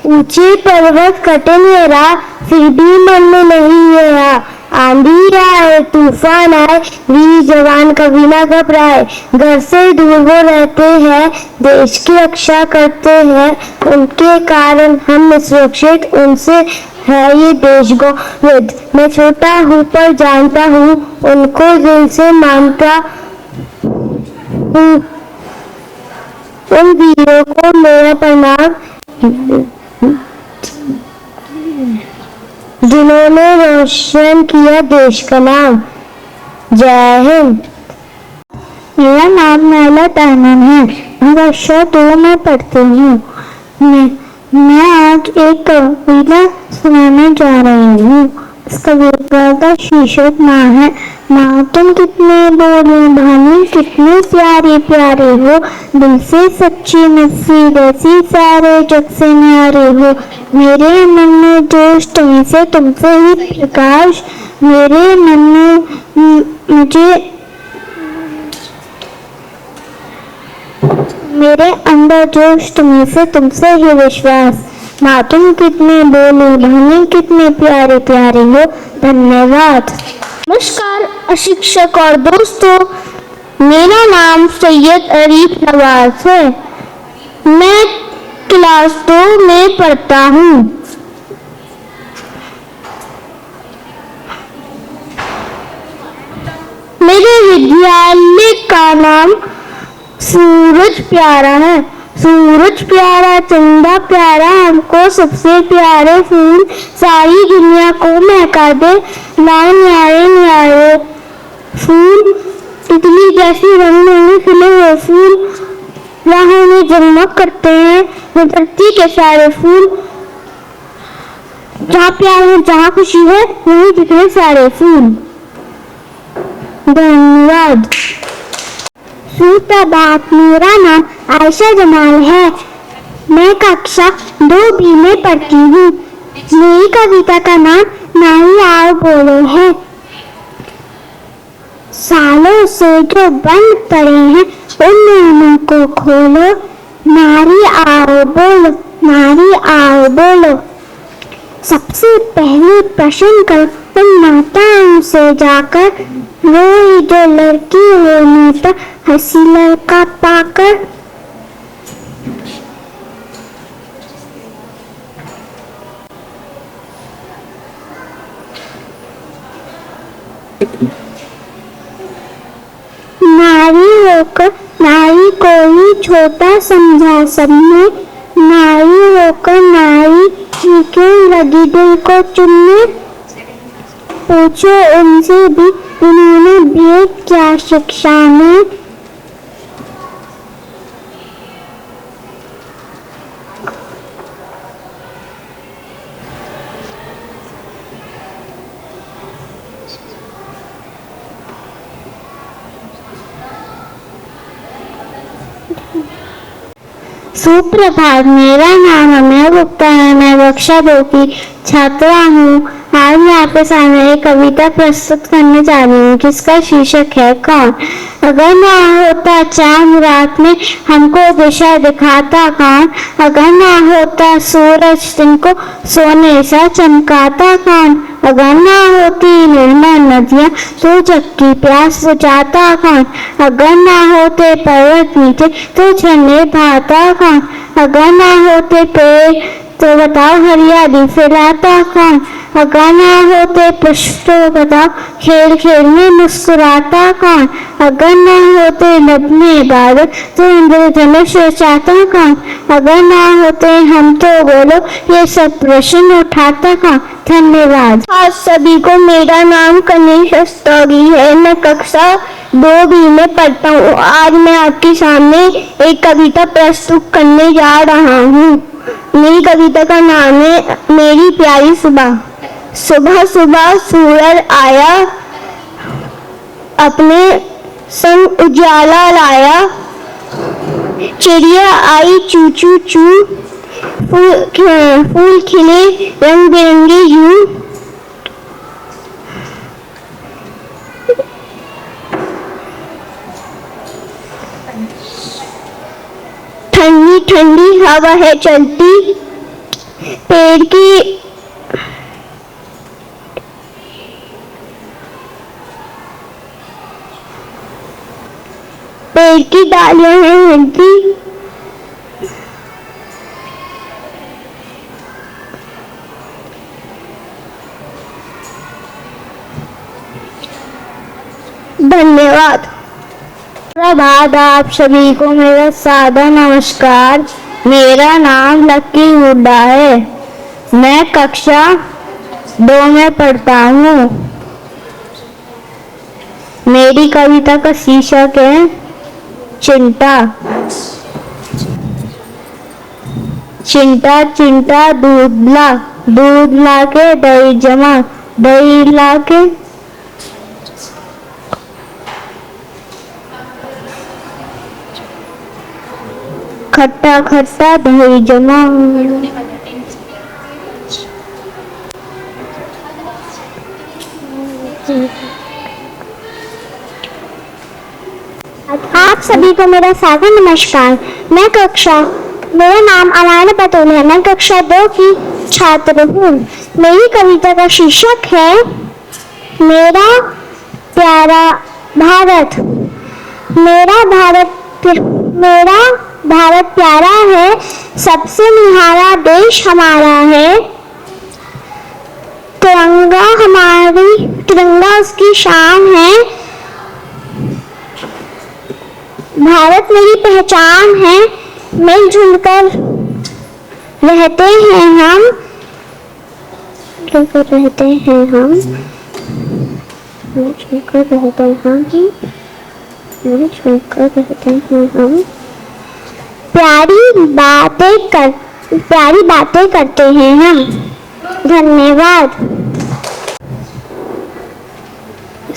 ऊंचे पर्वत कटे मेरा, फिर भी मन में नहीं गया। आंधी आए तूफान आए, वीर जवान कभी ना घबराए। घर से दूर वो रहते हैं, देश की रक्षा करते हैं। उनके कारण हम सुरक्षित, उनसे है ये देश गौरव। मैं छोटा हूँ पर जानता हूँ, उनको दिल से मानता हूँ। उन वीरों को मेरा प्रणाम, जिन्होंने रोशन किया देश का नाम। जय हिंद। मेरा नाम नैला तानन है। मैं कक्षा 2 में पढ़ती हूँ। मैं आज एक कविता सुनाने जा रही हूँ। इस कविता का शीर्षक माँ है। माँ तुम कितने बोले भानी, कितने प्यारे प्यारे हो। दिल से सच्ची नसी जैसी, सारे जग से न्यारे हो। मेरे मन में जोश तुम्हीं से, तुमसे ही प्रकाश। मेरे मन में मेरे अंदर जोश तुम्हीं से, तुमसे ही विश्वास। माँ तुम कितने बोले भानी, कितने प्यारे प्यारे हो। धन्यवाद। नमस्कार शिक्षक और दोस्तों, मेरा नाम सैयद अरीफ नवाज है। मैं क्लास 2 में पढ़ता हूँ। मेरे विद्यालय का नाम सूरज प्यारा है। सूरज प्यारा, चंदा प्यारा, हमको सबसे प्यारे फूल, सारी दुनिया को महका दे, लाए न्यारे न्यारे फूल, तितली जैसी रंग में खिले हुए फूल, राहों में जगमग करते हैं ये धरती के सारे फूल। जहाँ प्यार है, जहाँ खुशी है, वहीं दिखे सारे फूल। धन्यवाद। सुप्रभात, मेरा नाम आयशा जमाल है। मैं कक्षा 2B में पढ़ती हूँ। मेरी कविता का नाम नारी आओ बोलो है। सालों से जो बंद पड़े हैं उन नामों को खोलो, नारी आओ बोलो, नारी आओ बोलो। सबसे पहले प्रश्न कर उन माताओं से जाकर, रोई जो लड़की हो माता हंसी लड़का पाकर। नारी होकर नारी को ही छोटा समझा सबने, नारी होकर नारी ही क्यों लगी दिल को चुनने। पूछो उनसे भी उन्होंने दिए क्या शिक्षा में। सुप्रभात, मेरा नाम अमेय गुप्ता है। मैं कक्षा 2 की छात्रा हूँ। आज मैं आपके सामने एक कविता प्रस्तुत करने जा रही हूँ जिसका शीर्षक है कौन। अगर ना होता चांद रात में हमको दिशा दिखाता कौन, अगर ना होता सूरज दिन को सोने सा चमकाता कौन, अगर ना होती निर्मल नदियाँ तो जग की प्यास बुझाता कौन, अगर ना होते पर्वत नीचे तो झरने बहाता कौन, अगर ना होते पेड़ तो बताओ हरियाली फैलाता कौन, अगर ना होते पुष्प तो बताओ खेल खेल में मुस्कुराता कौन, अगर ना होते लब में बादल तो इंद्रधनुष रचाता कौन, अगर ना होते हम तो बोलो ये सब प्रश्न उठाता कौन। धन्यवाद। आज सभी को, मेरा नाम कनिष रस्तोगी है। मैं कक्षा 2B में पढ़ता हूँ। आज मैं आपके सामने एक कविता प्रस्तुत करने जा रहा हूँ। मेरी कविता का नाम है मेरी प्यारी सुबह। सुबह सुबह सूरज आया, अपने संग उजाला लाया, चिड़िया आई चू चू चू, फूल खिले रंग बिरंगे यूं, ठंडी ठंडी हवा है चलती, पेड़ की डालियां हैं हिलती, धन्यवाद। प्रभात, आप सभी को मेरा सादर नमस्कार। मेरा नाम लक्की हुड्डा है। मैं कक्षा 2 में पढ़ता हूँ। मेरी कविता का शीर्षक है चिंता। चिंता चिंता दूध ला के दही जमा, दही ला के खट्टा खट्टा दही जमा। आप सभी को मेरा सादर नमस्कार। मेरा नाम अमायना बतूल है। मैं कक्षा 2 की छात्र हूँ। मेरी कविता का शीर्षक है मेरा प्यारा भारत। मेरा भारत प्यारा है, सबसे निहारा देश हमारा है। तिरंगा उसकी शान है। भारत मेरी पहचान है, मिलजुल कर रहते हैं हम, मिलजुल रहते हैं हम, मिलजुल कर रहते हैं हम, मिलजुल कर रहते हैं हम। प्यारी बातें करते हैं हम। धन्यवाद।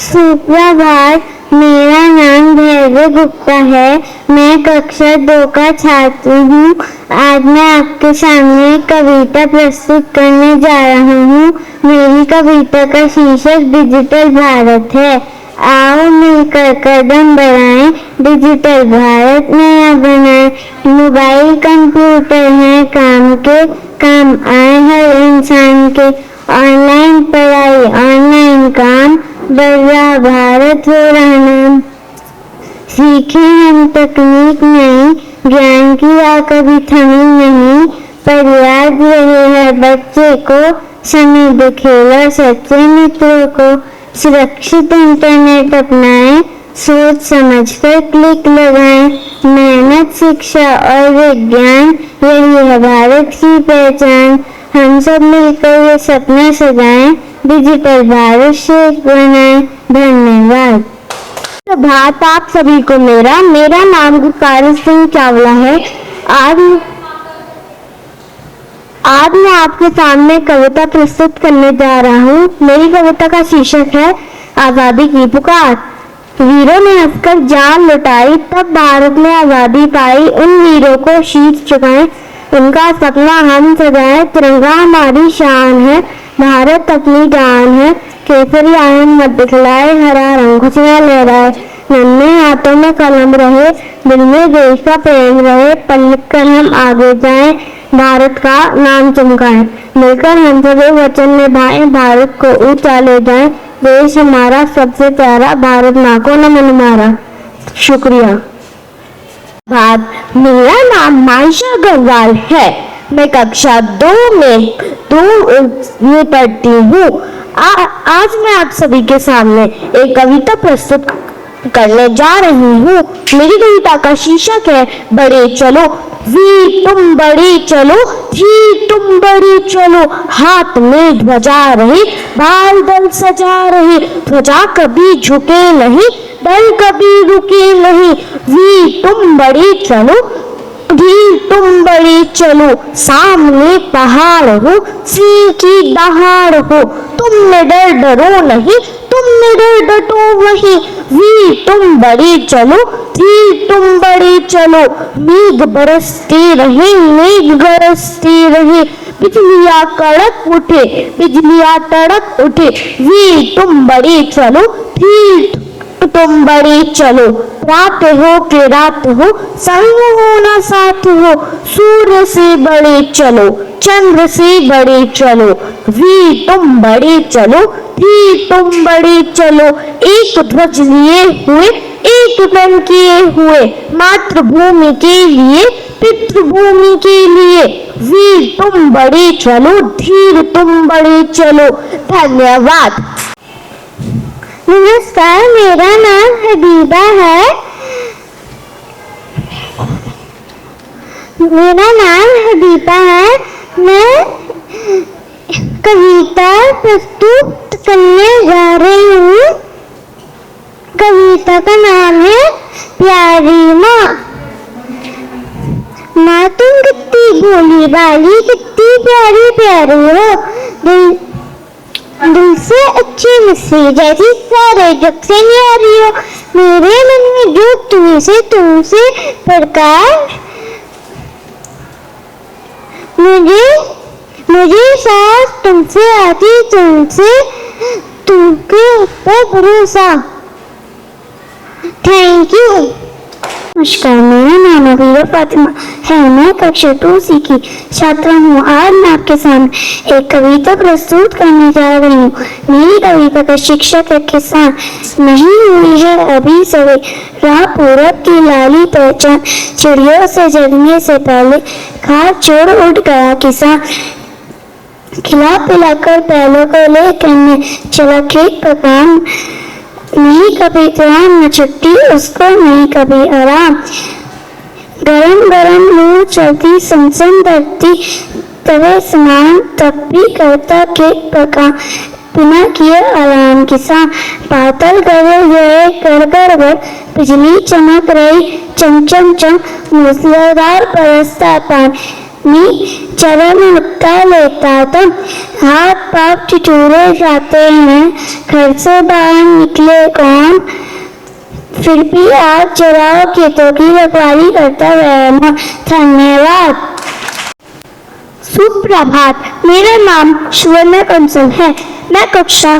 सुप्रभात, मेरा नाम भैरव गुप्ता है। मैं कक्षा 2 का छात्र हूँ। आज मैं आपके सामने कविता प्रस्तुत करने जा रहा हूँ। मेरी कविता का शीर्षक डिजिटल भारत है। आओ मिलकर कदम बढ़ाएं, डिजिटल भारत नया बनाएं। मोबाइल कंप्यूटर है काम के, काम आए हर इंसान के। ऑनलाइन पढ़ाई, ऑनलाइन काम, बढ़ रहा भारत हो रहा नाम। सीखे हम तकनीक नई, ज्ञान की आग कभी थमी नहीं। पर याद रहे हर बच्चे को, समय दिखेगा सच्चे मित्रों को। सुरक्षित इंटरनेट अपनाएं, सोच समझ कर क्लिक लगाएं। मेहनत, शिक्षा और विज्ञान, यही है भारत की पहचान। हम सब मिलकर ये सपना सजाएं, डिजिटल भारत श्रेष्ठ बनाएं। धन्यवाद। प्रभात आप सभी को। मेरा नाम गुरकार सिंह चावला है। आज मैं आपके सामने कविता प्रस्तुत करने जा रहा हूँ। मेरी कविता का शीर्षक है आजादी की पुकार। वीरों ने हंसकर जान लुटाई, तब भारत ने आजादी पाई। उन वीरों को शीश झुकाएं, उनका सपना हम सजाएं। तिरंगा हमारी शान है, भारत अपनी जान है। केसरी आयन मत दिखलाए, हरा रंग खुशियां लहराए। नन्हे हाथों में कलम रहे, दिल में देश का प्रेम रहे। पल कर हम आगे जाएं, भारत का नाम चमकाएं। मिलकर हम सभी वचन निभाएं, भारत को ऊंचा ले जाएं। देश हमारा सबसे प्यारा, भारत माँ को नमन हमारा। शुक्रिया। मेरा नाम मानसा अग्रवाल है। मैं कक्षा 2 में पढ़ती हूँ। आज मैं आप सभी के सामने एक कविता प्रस्तुत करने जा रही हूँ। मेरी कविता का शीर्षक है बड़े चलो। वीर तुम बड़े चलो, धीर तुम बड़े चलो। हाथ में ध्वजा रहे, बाल दल सजा रहे। ध्वजा कभी झुके नहीं, दल कभी रुके नहीं। वीर तुम बड़े चलो, धीर तुम बड़े चलो। सामने पहाड़ हो, सिंह की दहाड़ हो। तुम निडर डरो नहीं, तुम निडर डटो वही। वीर तुम बड़े चलो, धीर तुम बड़े चलो। मेघ बरसते रहे, मेघ बरसते रहे। बिजलियां कड़क उठे, बिजलियां तड़क उठे। वीर तुम बड़े चलो, धीर तुम बड़े चलो। रात हो के रात हो, संग हो ना साथ हो। सूर्य से बड़े चलो, चंद्र से बड़े चलो। वीर तुम बड़े चलो, धीर तुम बड़े चलो। एक ध्वज लिए हुए, एक तन किए हुए। मातृभूमि के लिए, पितृभूमि के लिए। वीर तुम बड़े चलो, धीर तुम बड़े चलो। धन्यवाद। नमस्कार, मेरा नाम हबीबा है। मैं कविता प्रस्तुत करने जा रही हूँ। कविता का नाम है प्यारी माँ। माँ तुम कितनी भोली भाली, कितनी प्यारी प्यारी हो। दिल से अच्छी मिस्री जैसी, सारे जग से न्यारी हो। मेरे मन में जो तुमसे प्रकाश। मुझे सांस तुमसे आती, तुमके ऊपर भरोसा। Thank you. नमस्कार, मेरा नाम अबीरा फातिमा है। मैं कक्षा 2C की छात्रा हूँ। आज मैं आपके सामने एक कविता प्रस्तुत करने जा रही हूँ। मेरी कविता का शीर्षक है किसान। नहीं हुई है अभी सवे राह पूरब की लाली पहचान, चिड़ियों से जगने से पहले खाद छोड़ उठ गया किसान। खिला पिला कर बैलों को लेकर मैं चला खेत पर काम, नहीं कभी ध्यान न छुट्टी उसको, नहीं कभी आराम। गरम गरम लू चलती सनसन धरती तवे स्नान, तब भी करता खेत पर काम बिना किए आराम किसान। बादल गए हुए कर कर बिजली चमक रही चम चम चम, मूसलाधार बरसता पानी चरण मुक्ता लेता तुम। हाथ पाँव ठिठुरे जाते हैं, घर से बाहर निकले कौन, फिर भी आग जलाओ खेतों की रखवाली करता रहना। धन्यवाद। सुप्रभात, मेरा नाम सुवर्ण कंसल है। मैं कक्षा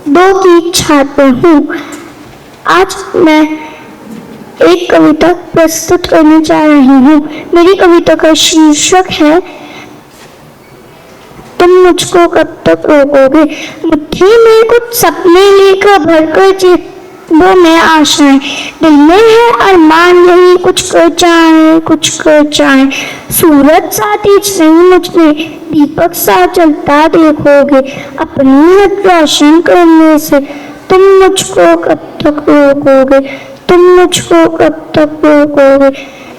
2 की छात्र हूँ। आज मैं एक कविता प्रस्तुत करने जा रही हूँ। मेरी कविता का शीर्षक है तुम मुझको कब तक रोकोगे। मुट्ठी में कुछ सपने लेकर भरकर जेबों में आशाएं, दिल में है अरमान यही कुछ कर जाए कुछ कर जाए। सूरज सा तेज नहीं मुझमें, दीपक सा जलता देखोगे, अपनी हद रोशन करने से तुम मुझको कब तक रोकोगे। तुम मुझको कब तक रोकोगे।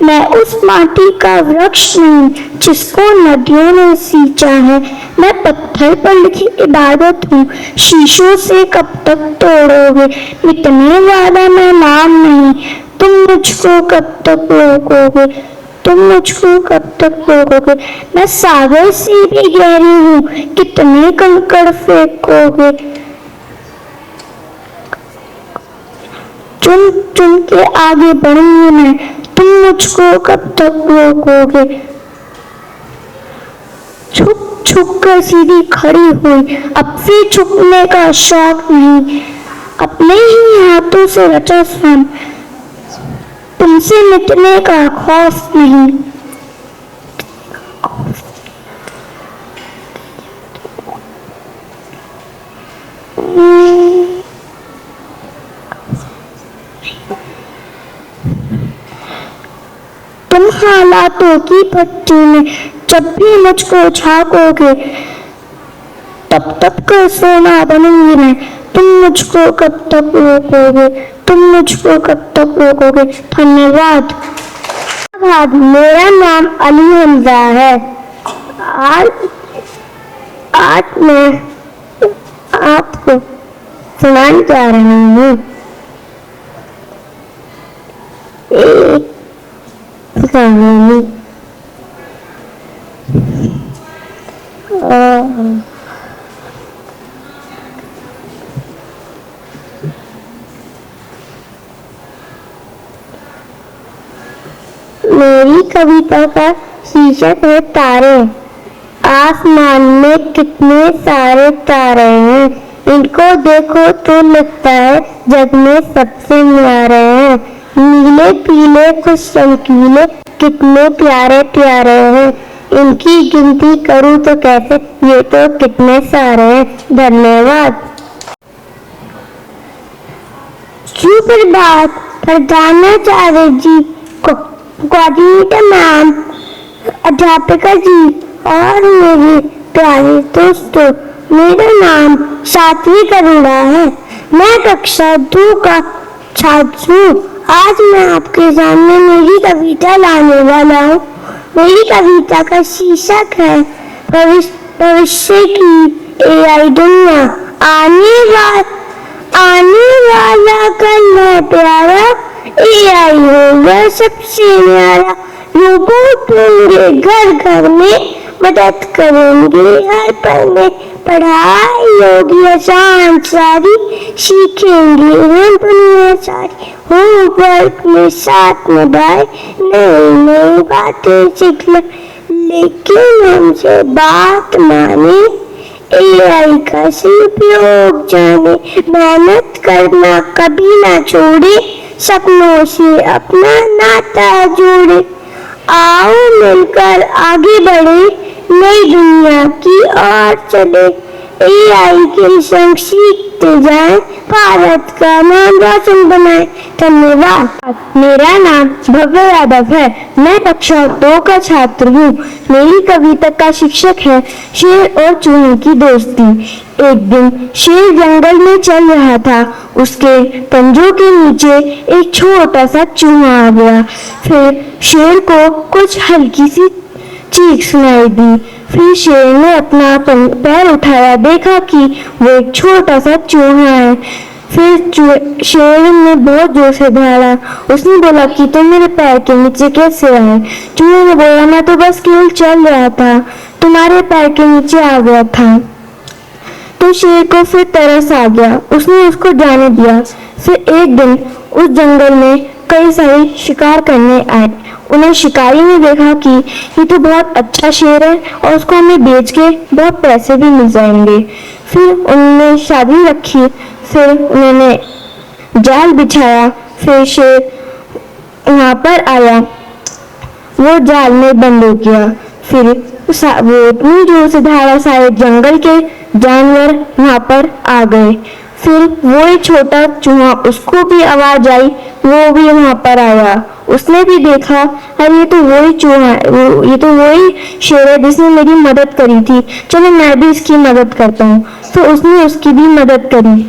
मैं उस माटी का वृक्ष नहीं जिसको नदियों ने सींचा है, मैं पत्थर पर लिखी इबादत हूँ, शीशों से कब तक तोड़ोगे। मिटने वाला मैं नाम नहीं, तुम मुझको कब तक रोकोगे। तुम मुझको कब तक रोकोगे। मैं सागर से भी गहरी हूँ, कितने कंकड़ फेंकोगे। चुन चुन के आगे बढ़ूंगी मैं, तुम मुझको कब तक रोकोगे। छुप छुप कर सीधी खड़ी हुई, अब से छुपने का शौक नहीं, अपने ही हाथों से रचा स्वयं, तुमसे मिटने का खौफ नहीं। तुम हालातों की भट्टी में जब भी मुझको झांकोगे, तब तब कर सोना बनूंगी मैं, तुम मुझको कब तक रोकोगे। तुम मुझको कब तक रोकोगे। धन्यवाद। मेरा नाम अली हमजा है। आज मैं आपको सुनाने जा रही हूँ एक कहानी। मेरी कविता का शीर्षक है तारे। आसमान में कितने सारे तारे हैं, इनको देखो तो लगता है जग में सबसे न्यारे हैं। नीले पीले खुश चमकीले कितने प्यारे प्यारे हैं, इनकी गिनती करूं तो कैसे, ये तो कितने सारे हैं। धन्यवाद। सुप्रभात, प्रधानाचार्य जी को, कोऑर्डिनेटर मैम, अध्यापिका जी और मेरे प्यारे दोस्तों, मेरा नाम सात्विक करुणा है। मैं कक्षा 2 का छात्र हूँ। आज मैं आपके सामने मेरी कविता लाने वाला हूँ। मेरी कविता का शीर्षक है भविष्य की AI दुनिया। आने वाला कल है प्यारा, AI होगा सबसे न्यारा। रोबोट होंगे घर घर में, मदद करेंगे हर पल में। पढ़ाई होगी आसान सारी, सीखेंगे हम दुनिया सारी। होमवर्क में साथ निभाए, नई नई बातें सीख ले, लेकिन हमसे बात माने, AI का उपयोग जाने। मेहनत करना कभी ना छोड़े, सपनों से अपना नाता जोड़े, आओ मिलकर आगे बढ़े, नई दुनिया की ओर चले, AI के संग सीखते जाएं, भारत का नाम रोशन बनाएं। धन्यवाद। मेरा नाम भव्य यादव है, मैं कक्षा 2 का छात्र हूँ। मेरी कविता का शीर्षक है शेर और चूहे की दोस्ती। एक दिन शेर जंगल में चल रहा था, उसके पंजों के नीचे एक छोटा सा चूहा आ गया। फिर शेर को कुछ हल्की सी चीख सुनाई दी। फिर शेर ने अपना पैर उठाया, देखा कि वो एक छोटा सा चूहा है। फिर शेर ने बहुत जोर से दौड़ा। उसने बोला कि तुम मेरे पैर के नीचे कैसे आए? चूहे ने बोला, मैं तो बस केवल चल रहा था, तुम्हारे पैर के नीचे आ गया था। तो शेर को फिर तरस आ गया, उसने उसको जाने दिया। फिर एक दिन उस जंगल में कई सारे शिकार करने आए। उन्हें शिकारी ने देखा कि ये तो बहुत अच्छा शेर है और उसको हमें बेच के बहुत पैसे भी मिल जाएंगे। फिर उन्होंने शादी रखी, फिर उन्होंने जाल बिछाया। फिर शेर वहाँ पर आया, वो जाल में बंद हो गया। फिर वो इतनी जोर से दौड़ा, सारे जंगल के जानवर वहाँ पर आ गए। फिर वो एक छोटा चूहा, उसको भी आवाज आई, वो भी वहाँ पर आया। उसने भी देखा, अरे ये तो वही चूहा है, ये तो वही शेर है जिसने मेरी मदद करी थी, चलो मैं भी इसकी मदद करता हूँ। तो उसने उसकी भी मदद करी।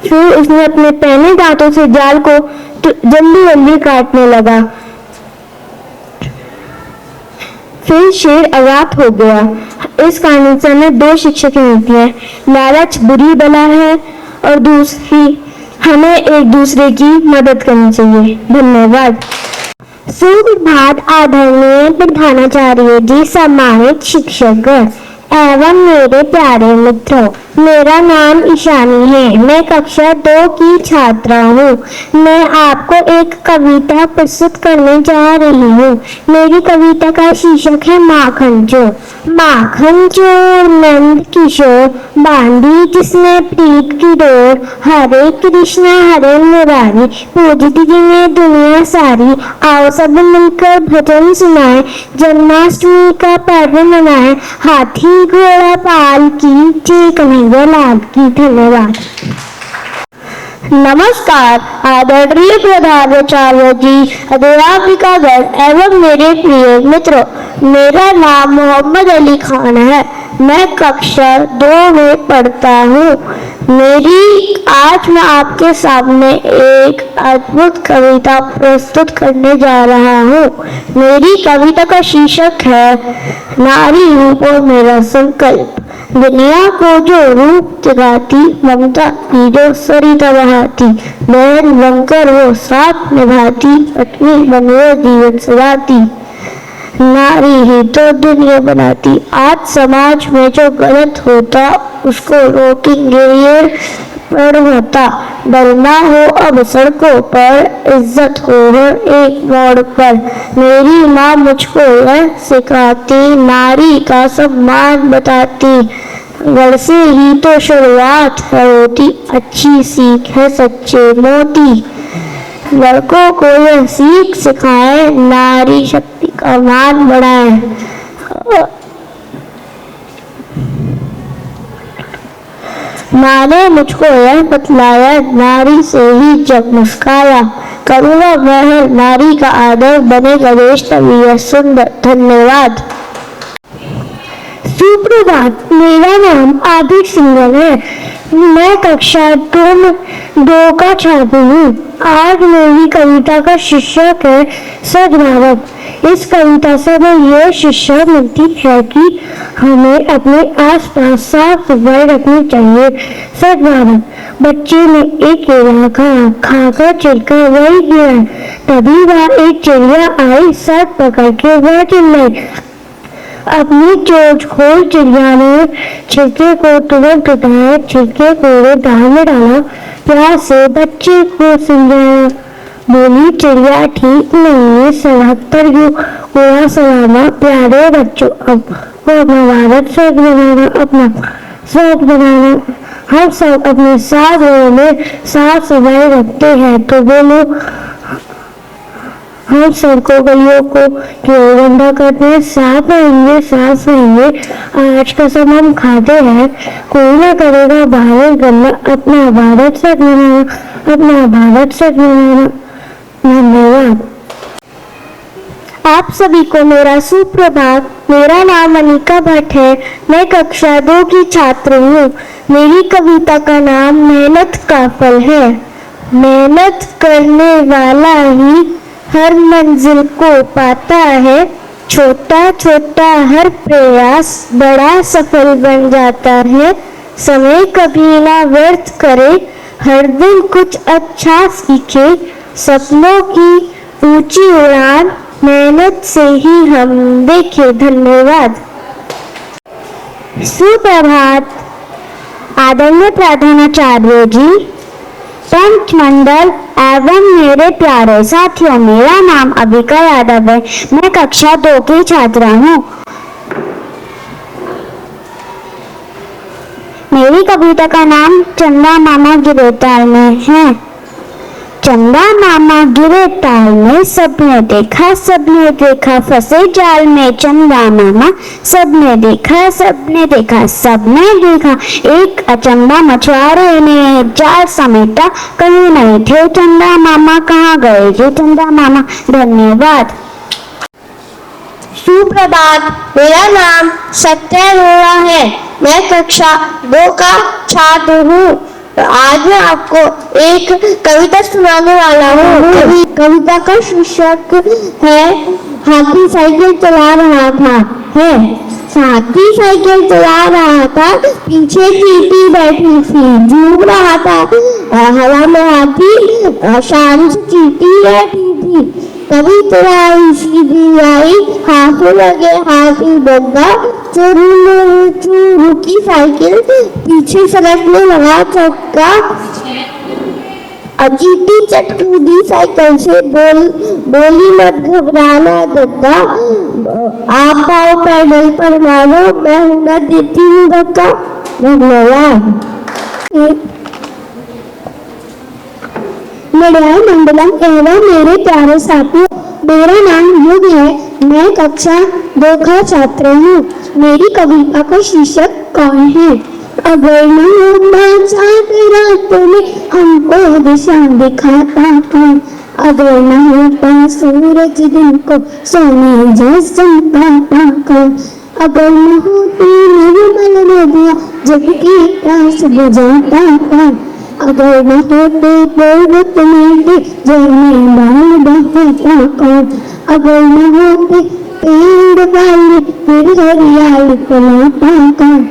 फिर उसने अपने पहने दांतों से जाल को जल्दी जल्दी काटने लगा। फिर शेर आजाद हो गया। इस कहानी से हमें 2 शिक्षाएं मिलती हैं, लालच बुरी बला है और दूसरी हमें एक दूसरे की मदद करनी चाहिए। धन्यवाद। सुप्रभात आदरणीय प्रधानाचार्य जी, सम्मानित शिक्षक एवं मेरे प्यारे मित्रों, मेरा नाम ईशानी है, मैं कक्षा 2 की छात्रा हूँ। मैं आपको एक कविता प्रस्तुत करने जा रही हूँ। मेरी कविता का शीर्षक है माखन चोर। माखन चोर नंद किशोर, बांधी जिसने प्रीत की डोर, हरे कृष्णा हरे मुरारी, पूजती जिन्हें दुनिया सारी। आओ सब मिलकर भजन सुनाए, जन्माष्टमी का पर्व मनाए, हाथी घोड़ा पाल की जय कन्हैया लाल की। धन्यवाद। नमस्कार आदरणीय प्रधानाचार्य जी, अध्यापिकागण एवं मेरे प्रिय मित्रों, मेरा नाम मोहम्मद अली खान है, मैं कक्षा 2 में पढ़ता हूँ। आज मैं आपके सामने एक अद्भुत कविता प्रस्तुत करने जा रहा हूँ। मेरी कविता का शीर्षक है नारी रूप और मेरा संकल्प। दुनिया को जो रूप जगाती, ममता की जो सरिता बहाती, बहन बनकर वो साथ निभाती, पत्नी बन वो जीवन सजाती, नारी ही तो दुनिया बनाती। आज समाज में जो गलत होता उसको रोकेंगे ये पर होता। डरना हो अब सड़कों पर, इज्जत हो हर एक मोड़ पर। मेरी माँ मुझको यह सिखाती, नारी का सम्मान बताती। घर से ही तो शुरुआत है होती, अच्छी सीख है सच्चे मोती। लड़कों को यह सीख सिखाए, नारी शक्ति का मान बढ़ाए। माँ ने मुझको यह बतलाया, नारी से ही जब मुस्काया। करुणा महल नारी का आदर, बनेगा देश तभी यह सुंदर। धन्यवाद। सुप्रभात, मेरा नाम आदित्य सिंघल है, मैं कक्षा 2 का छात्र हूँ। आज मेरी कविता का शीर्षक है सद्भावक। इस कविता से हमें यह शिक्षा मिलती है कि हमें अपने आसपास साफ सफाई रखनी चाहिए। सद्भावक, बच्चे ने एक केला खाकर चिढ़कर वही गिरा, तभी वह एक चिड़िया आई, सर पकड़ के वह चिल्लाई। अपनी चोंच खोल चिड़िया ने छिलके को तुरंत उठाया, छिलके को दाल में डाला, प्यार से बच्चे को समझाया। बोली चिड़िया ठीक नहीं है, 77 कूड़ा सलामा। प्यारे बच्चों, अब अपना भारत स्वर्ग बनाना, अपना स्वर्ग बनाना। हम सब अपने साथ में साफ सफाई रखते हैं, तो बोलो हम सड़कों गलियों को क्यों गंदा करते हैं? साफ रहेंगे, साफ रहेंगे। आज का सब हम खाते हैं, कोई ना करेगा भारत गंदा, अपना भारत स्वच्छ बनाना, अपना भारत स्वच्छ बनाना। धन्यवाद। आप सभी को मेरा सुप्रभात। मेरा नाम अनिका भट्ट है। मैं कक्षा 2 की छात्र हूँ। मेरी कविता का नाम मेहनत का फल है। मेहनत करने वाला ही हर मंजिल को पाता है। छोटा छोटा हर प्रयास बड़ा सफल बन जाता है। समय कभी ना व्यर्थ करे, हर दिन कुछ अच्छा सीखे। सपनों की ऊंची उड़ान मेहनत से ही हम देखे। धन्यवाद। सुप्रभात आदरणीय प्रधानाचार्य जी, पंच मंडल एवं मेरे प्यारे साथियों, मेरा नाम अभिका यादव है। मैं कक्षा 2 की छात्रा हूँ। मेरी कविता का नाम चंदा मामा गिरे ताल में है। चंदा मामा गिरे ताल में, सबने देखा फंसे जाल में। चंदा मामा सबने देखा, सबने देखा। एक अचंबा मछुआरे ने जाल समेटा, कहीं नहीं थे चंदा मामा, कहाँ गए जी चंदा मामा। धन्यवाद। सुप्रभात। मेरा नाम सत्य अरोड़ा है। मैं कक्षा 2 का छात्र हूँ। आज मैं आपको एक कविता सुनाने वाला हूँ। कविता का शीर्षक है हाथी साइकिल चला रहा था। हाथी साइकिल चला रहा था, पीछे चींटी बैठी थी, झूम रहा था हवा में हाथी, शान से चींटी बैठी थी। कभी तुराई सीधी आई, हाथों लगे हाथी डंडा, रुकी साइकिल, पीछे सरकने लगा चक्का। चींटी चट कूदी साइकिल से, बोली मत घबराना दद्दा, आप पाओ पैडल पर मारो, मैं हुनर देती हूँ धक्का। धन्यवाद। मीडिया मंडलम एवं मेरे प्यारे साथियों, मेरा नाम युग है। मैं कक्षा 2 का छात्र हूँ। मेरी कविता का शीर्षक कौन है? अगर न होता चाँद रातों में हमको दिशा दिखाता कौन? अगर न होता सूरज दिन को सोने जैसा पाता कौन? अगर न होती निर्मल नदियाँ जबकि प्यास बुझाता कौन? अगर न होते पर्वत मेरे झरने बाल बहाता कौन? अगर न होते पेड़ वाले फिर हरियाली फैलाता कौन?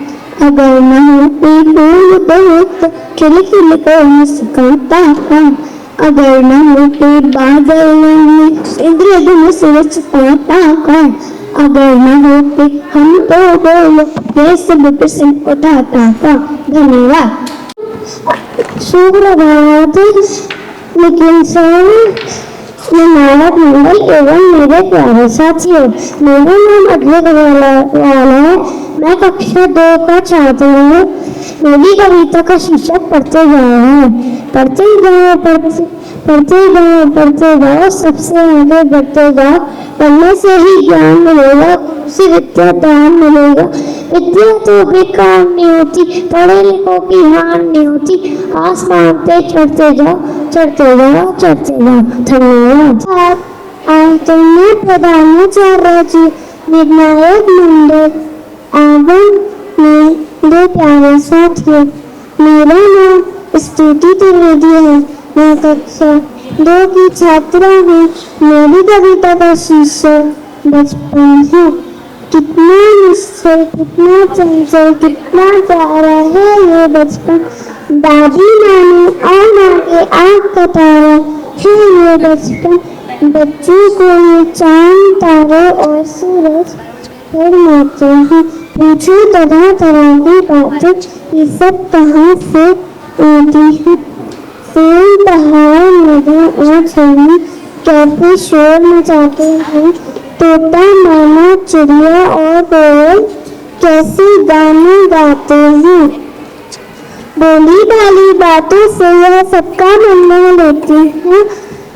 अगर न होते फूल बहुत खिल खिल कर मुस्कुराता कौन? अगर न होते बादल में इंद्रधनुष रचता कौन? अगर न होते हम तो बोलो ये सब प्रश्न उठाता कौन? धन्यवाद। सुप्रभात। लेकिन नायक मंडल एवं मेरे प्यारे साथियों, मेरा नाम अजय वाला है। मैं कक्षा 2 का छात्र हूँ। मेरी कविता का शीर्षक पढ़ते जाओ, सबसे आगे बढ़ते जाओ। पढ़ने से ही ज्ञान मिलेगा, उससे विद्या दान मिलेगा। विद्या तो बेकार नहीं होती, पढ़े लिखों की हार नहीं होती। आसमान पे चढ़ते जाओ। धन्यवाद। आदरणीय प्रधानाचार्य जी, निर्णायक मंडल एवं मेरे प्यारे साथियों, मेरा नाम स्तुति त्रिवेदी है। मैं कक्षा 2 की छात्रा हूँ। मेरी कविता का शीर्षक बचपन है। कितना निश्चल, कितना चंचल, कितना प्यारा है ये बचपन। दादी नानी और माँ के आँख का तारा है ये बचपन। बच्चों को ये चांद तारे और सूरज फरमाते हैं। पूछो तरह तरह की बातें, ये सब कहाँ से आती है? पेड़ पहाड़ नदियाँ और झरने कैसे शोर मचाते हैं। तोता मैना चिड़िया और कोयल कैसे गाने गाते हैं। बोली भाली बातों से यह सबका मन मोह लेती है।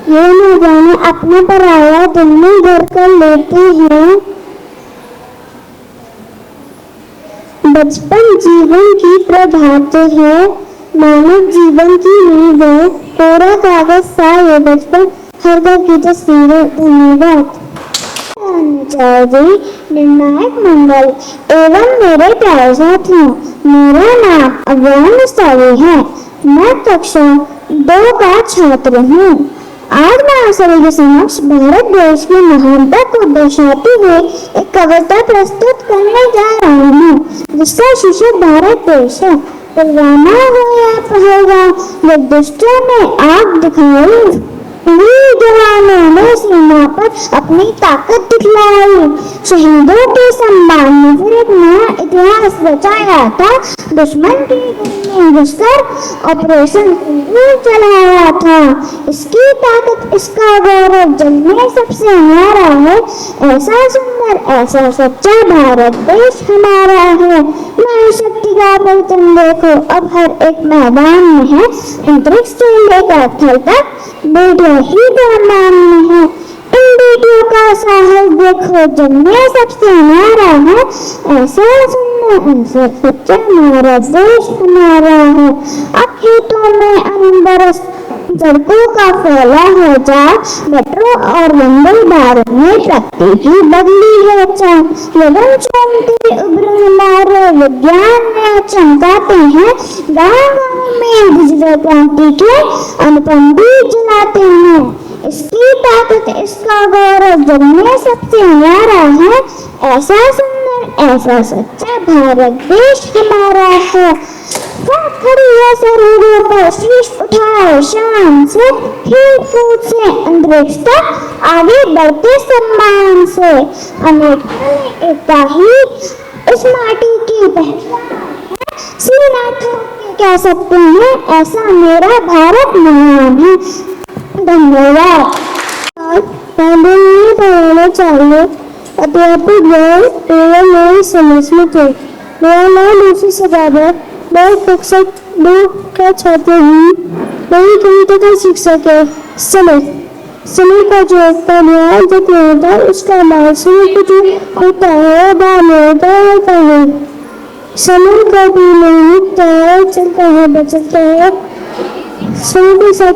ये न जाने अपने पर आया दिल में घर कर लेते हैं। बचपन जीवन की प्रभात है, मानव जीवन की नींव है। कोरा कागज सा ये बचपन, हर घर की तस्वीरें। धन्यवाद। निर्णायक मंगल एवं मेरे प्यारे साथियों, मेरा नाम अव्यंग स्तरी है। मैं कक्षा 2 का छात्र हूँ। आज मैं आप सभी के समक्ष भारत देश की महानता को दर्शाते हुए एक कविता प्रस्तुत करने जा रहा हूँ, जिसका शीर्षक भारत देश है। पुलवामा हो या पहलगाम, जब दुष्टों ने आग दिखाई, वीर जवानों ने सीमा पर अपनी ताकत दिखलाई। शहीदों के सम्मान में फिर एक नया इतिहास रचाया था। दुश्मन की दिल में घुसकर ऑपरेशन सिंदूर चलाया था। इसकी ताकत, इसका गौरव जग में सबसे न्यारा है। ऐसा सुंदर, ऐसा सच्चा भारत देश हमारा है। नारी शक्ति का परिचय देखो अब हर एक मैदान में है। अंतरिक्ष से लेकर थल तक बेटियां ही मैदान में है। इन बेटियों का साहस देखो जग में सबसे न्यारा है। ऐसा सुंदर, ऐसा सच्चा हमारा देश हमारा है। अब खेतों में अन्न बरस, सड़कों का फैला है जाल, मेट्रो और वंदे भारत में प्रगति की बदली है चाल। लगन चमके उभरे मारे विज्ञान में चमकाते हैं। गाँव में डिजिटल क्रांति के अनुपम दीप जलाते हैं। इसकी ताकत, इसका गौरव जग में सबसे न्यारा है। ऐसा सुंदर, ऐसा सच्चा भारत देश हमारा है। खड़ी है सरहदों पर, शीश उठाए शान से, खेल कूद से अंतरिक्ष तक आगे बढ़ते सम्मान से। अनेकता एकता ही इस माटी की पहचान है। सीना ठोक के कह सकते हैं, ऐसा मेरा भारत महान है। धन्यवाद। पहले ये बताना चाहिए, अध्यापक मेरी समझ में थे। मेरा नाम लूसी सजावट, मैं कक्षा 2 का छात्र हूँ। मेरी कविता का शिक्षक है समय का जो पर्याय जब होता है उसका नाम समय को जो होता है बाद होता है। समय का भी नहीं रुकता है, चलता है बचलता है। समय के साथ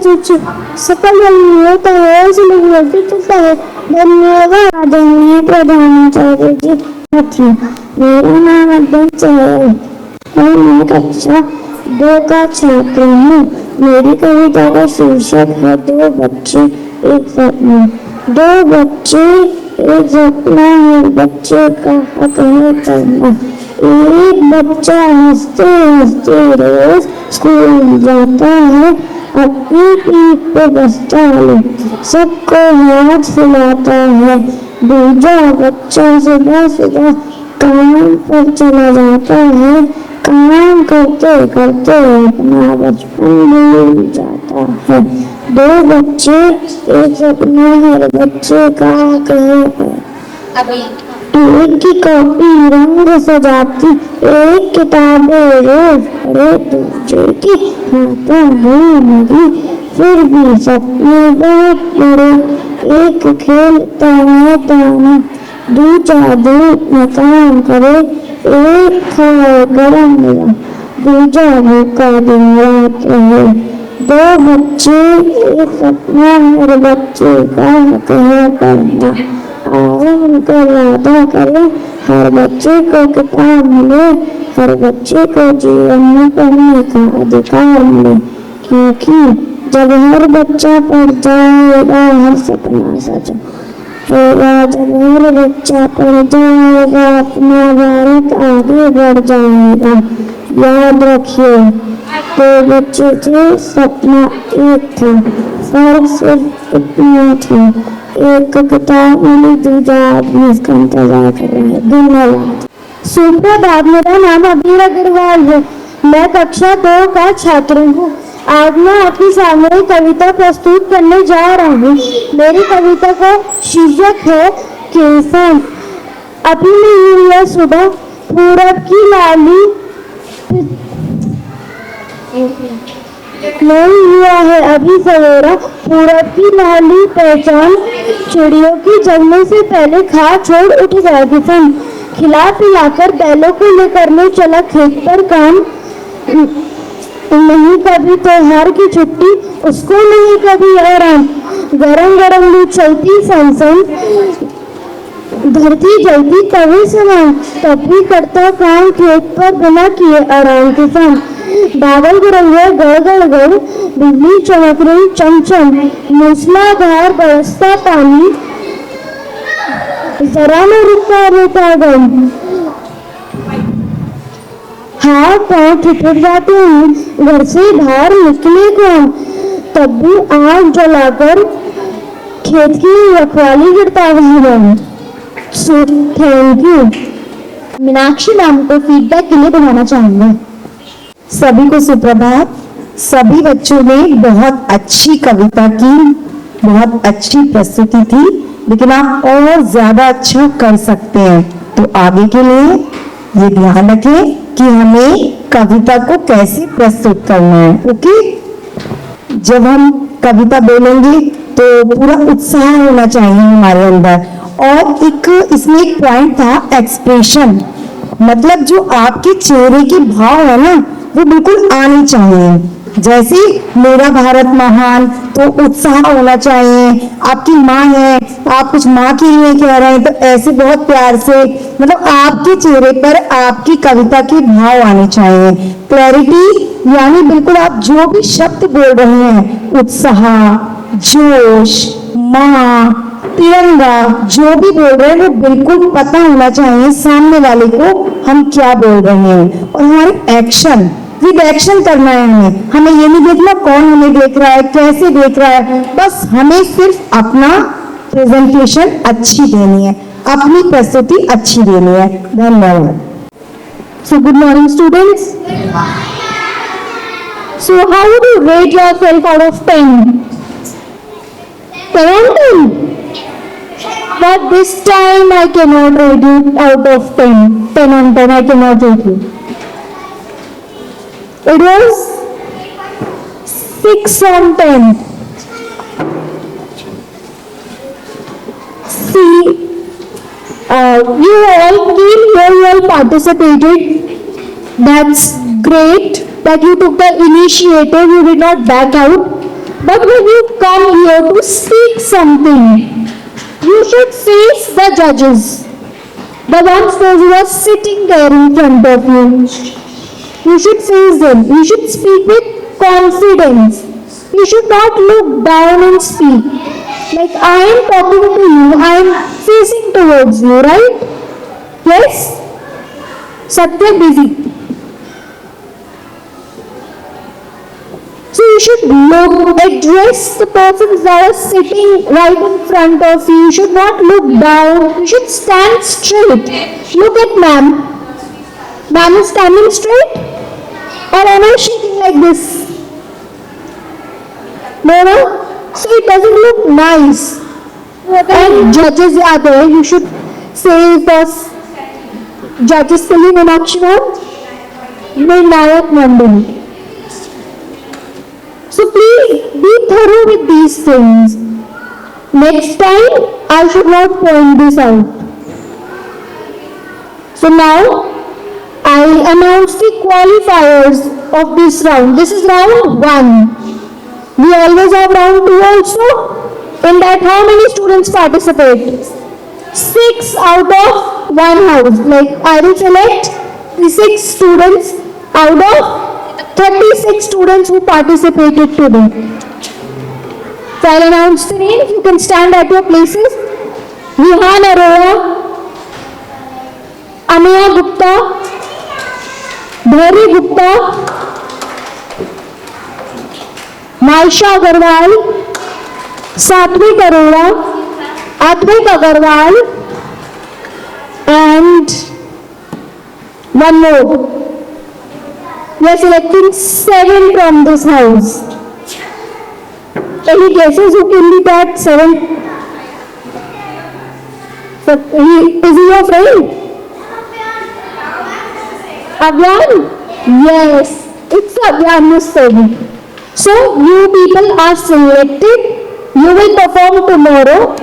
सफल नहीं होता है, समय भी चलता है। धन्यवाद। आदरणीय प्रधानाचार्य जी, साथियों, मेरा नाम अध्यक्ष है और मैं कक्षा 2 का छात्र हूँ। मेरी कविता का शीर्षक है दो बच्चे एक सपना। दो बच्चे एक सपना, हर बच्चे का हक है पढ़ना। एक बच्चा हंसते हंसते रोज स्कूल जाता है, अपनी पीठ पे बस्ता ले सबको हाथ हिलाता है। दूजा बच्चा सुबह सुबह काम पर चला जाता है, काम करते करते अपना बचपन भूल जाता है। दो बच्चे एक सपना, हर बच्चे का हक है। एक की कॉपी रंग सजाती, एक किताबें रोज पढ़े, दूसरे की हाथों में लगी, फिर भी सपने बहुत बड़े। एक खेलता है दाना, दूजा धूप में काम करे, एक खाए गरम मिला, दूजा भूखा दिन रात रहे। दो बच्चे एक सपना, हर बच्चे का हक है पढ़ना। आओ मिलकर वादा करें, हर बच्चे को किताब मिले, हर बच्चे को जीवन में पढ़ने का अधिकार मिले। क्योंकि जब हर बच्चा पढ़ जाएगा, हर सपना सच होगा। जब हर बच्चा पढ़ जाएगा, अपना भारत आगे बढ़ जाएगा। याद रखिए, दो बच्चे थे, सपना एक था, फर्क सिर्फ इतना था, एक किताब मिली, दूजा आदमी इसका इंतजार कर रहा है। धन्यवाद। सुप्रभात, मेरा नाम अबीर अग्रवाल है। मैं कक्षा 2 का छात्र हूँ। आज मैं आपके सामने कविता प्रस्तुत करने जा रहा हूँ। मेरी कविता का शीर्षक है किसान। अभी नहीं हुई है सुबह, पूरब की लाली नहीं हुआ है अभी सवेरा, पूरब की लाली पहचान, चिड़ियों की जगने से पहले खा छोड़ उठ गया किसान। खिला पिलाकर बैलों को लेकर मैं चला खेत पर काम, नहीं कभी त्योहार की छुट्टी, उसको नहीं कभी आराम। गरम गरम लू चलती सनसन, धरती जलती तवे समान, तब भी करता काम खेत पर बिना किए आराम किसान। बादल गरज रहे गड़ गड़ गड़, बिजली चमक रही चमचम, मूसलाधार बरसता पानी, जरा न रुकता रहता गम। हाथ पांव ठिठुर जाते हैं, घर से बाहर निकले कौन, तब भी आग जलाकर खेत की रखवाली करता है। So thank you. Meenakshi ma'am को फीडबैक के लिए बुलाना चाहूंगा। सभी को सुप्रभात। सभी बच्चों ने बहुत अच्छी कविता की, बहुत अच्छी प्रस्तुति थी, लेकिन आप और ज्यादा अच्छा कर सकते हैं। तो आगे के लिए ये ध्यान रखें कि हमें कविता को कैसे प्रस्तुत करना है। ओके, जब हम कविता बोलेंगे तो पूरा उत्साह होना चाहिए हमारे अंदर। और एक इसमें एक पॉइंट था, एक्सप्रेशन, मतलब जो आपके चेहरे के भाव है ना, वो बिल्कुल आने चाहिए। जैसे मेरा भारत महान, तो उत्साह होना चाहिए। आपकी माँ है, आप कुछ माँ के लिए कह रहे हैं, तो ऐसे बहुत प्यार से, मतलब आपके चेहरे पर आपकी कविता के भाव आने चाहिए। क्लैरिटी यानी बिल्कुल आप जो भी शब्द बोल रहे हैं, उत्साह, जोश, माँ, तिरंगा, जो भी बोल रहे हैं वो बिल्कुल पता होना चाहिए सामने वाले को हम क्या बोल रहे हैं। और हमारे एक्शन, विद एक्शन करना है हमें। हमें ये नहीं देखना कौन हमें देख रहा है, कैसे देख रहा है, बस हमें सिर्फ अपना प्रेजेंटेशन अच्छी देनी है, अपनी प्रस्तुति अच्छी देनी है। धन्यवाद। So good morning students. So how would you rate yourself out of 10? 10 on 10. But this time I cannot rate you out of 10. 10 on 10 I cannot rate you. It was 6 on 10. See, you all came here, you all participated. That's great that you took the initiative, you did not back out. But when you come here to speak something, you should face the judges, the ones those who are sitting there in front of you. You should face them. You should speak with confidence. You should not look down and speak. Like I am talking to you, I am facing towards you, right? Yes? Satya busy. So you should look, address the persons that are sitting right in front of you. You should not look down. You should stand straight. Look at ma'am. Ma'am is standing straight? Or am I shaking like this? No, no? So it doesn't look nice. And judges are there. You should say the judges के लिए मीनाक्षी मैम निर्णायक मंडल. So please be thorough with these things. Next time I should not point this out. So now I announce the qualifiers of this round. This is round 1. We always have round 2 also. In that how many students participate? 6 out of 1 house. Like I will select the 6 students out of 36 students who participated today. So I'll announce the names. You can stand at your places. Vihan Arora, Ameya Gupta, Dhari Gupta, Maisha Agarwal, Satvik Arora, Advik Agarwal, and one more. We are selecting 7 from this house. Any guesses who can be that 7? So, is he your friend? Avyan? Yes. It's a Gyan study. So you people are selected. You will perform tomorrow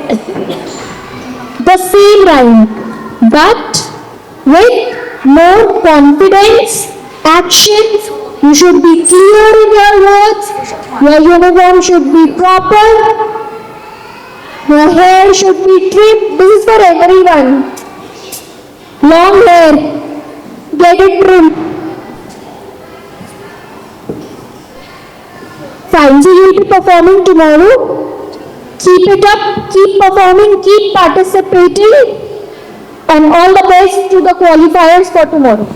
the same rhyme, but with more confidence, actions. You should be clear in your words. Your uniform should be proper. Your hair should be trimmed. This is for everyone. Long hair, get it trimmed. Fine. So you will be performing tomorrow. Keep it up. Keep performing. Keep participating. And all the best to the qualifiers for tomorrow.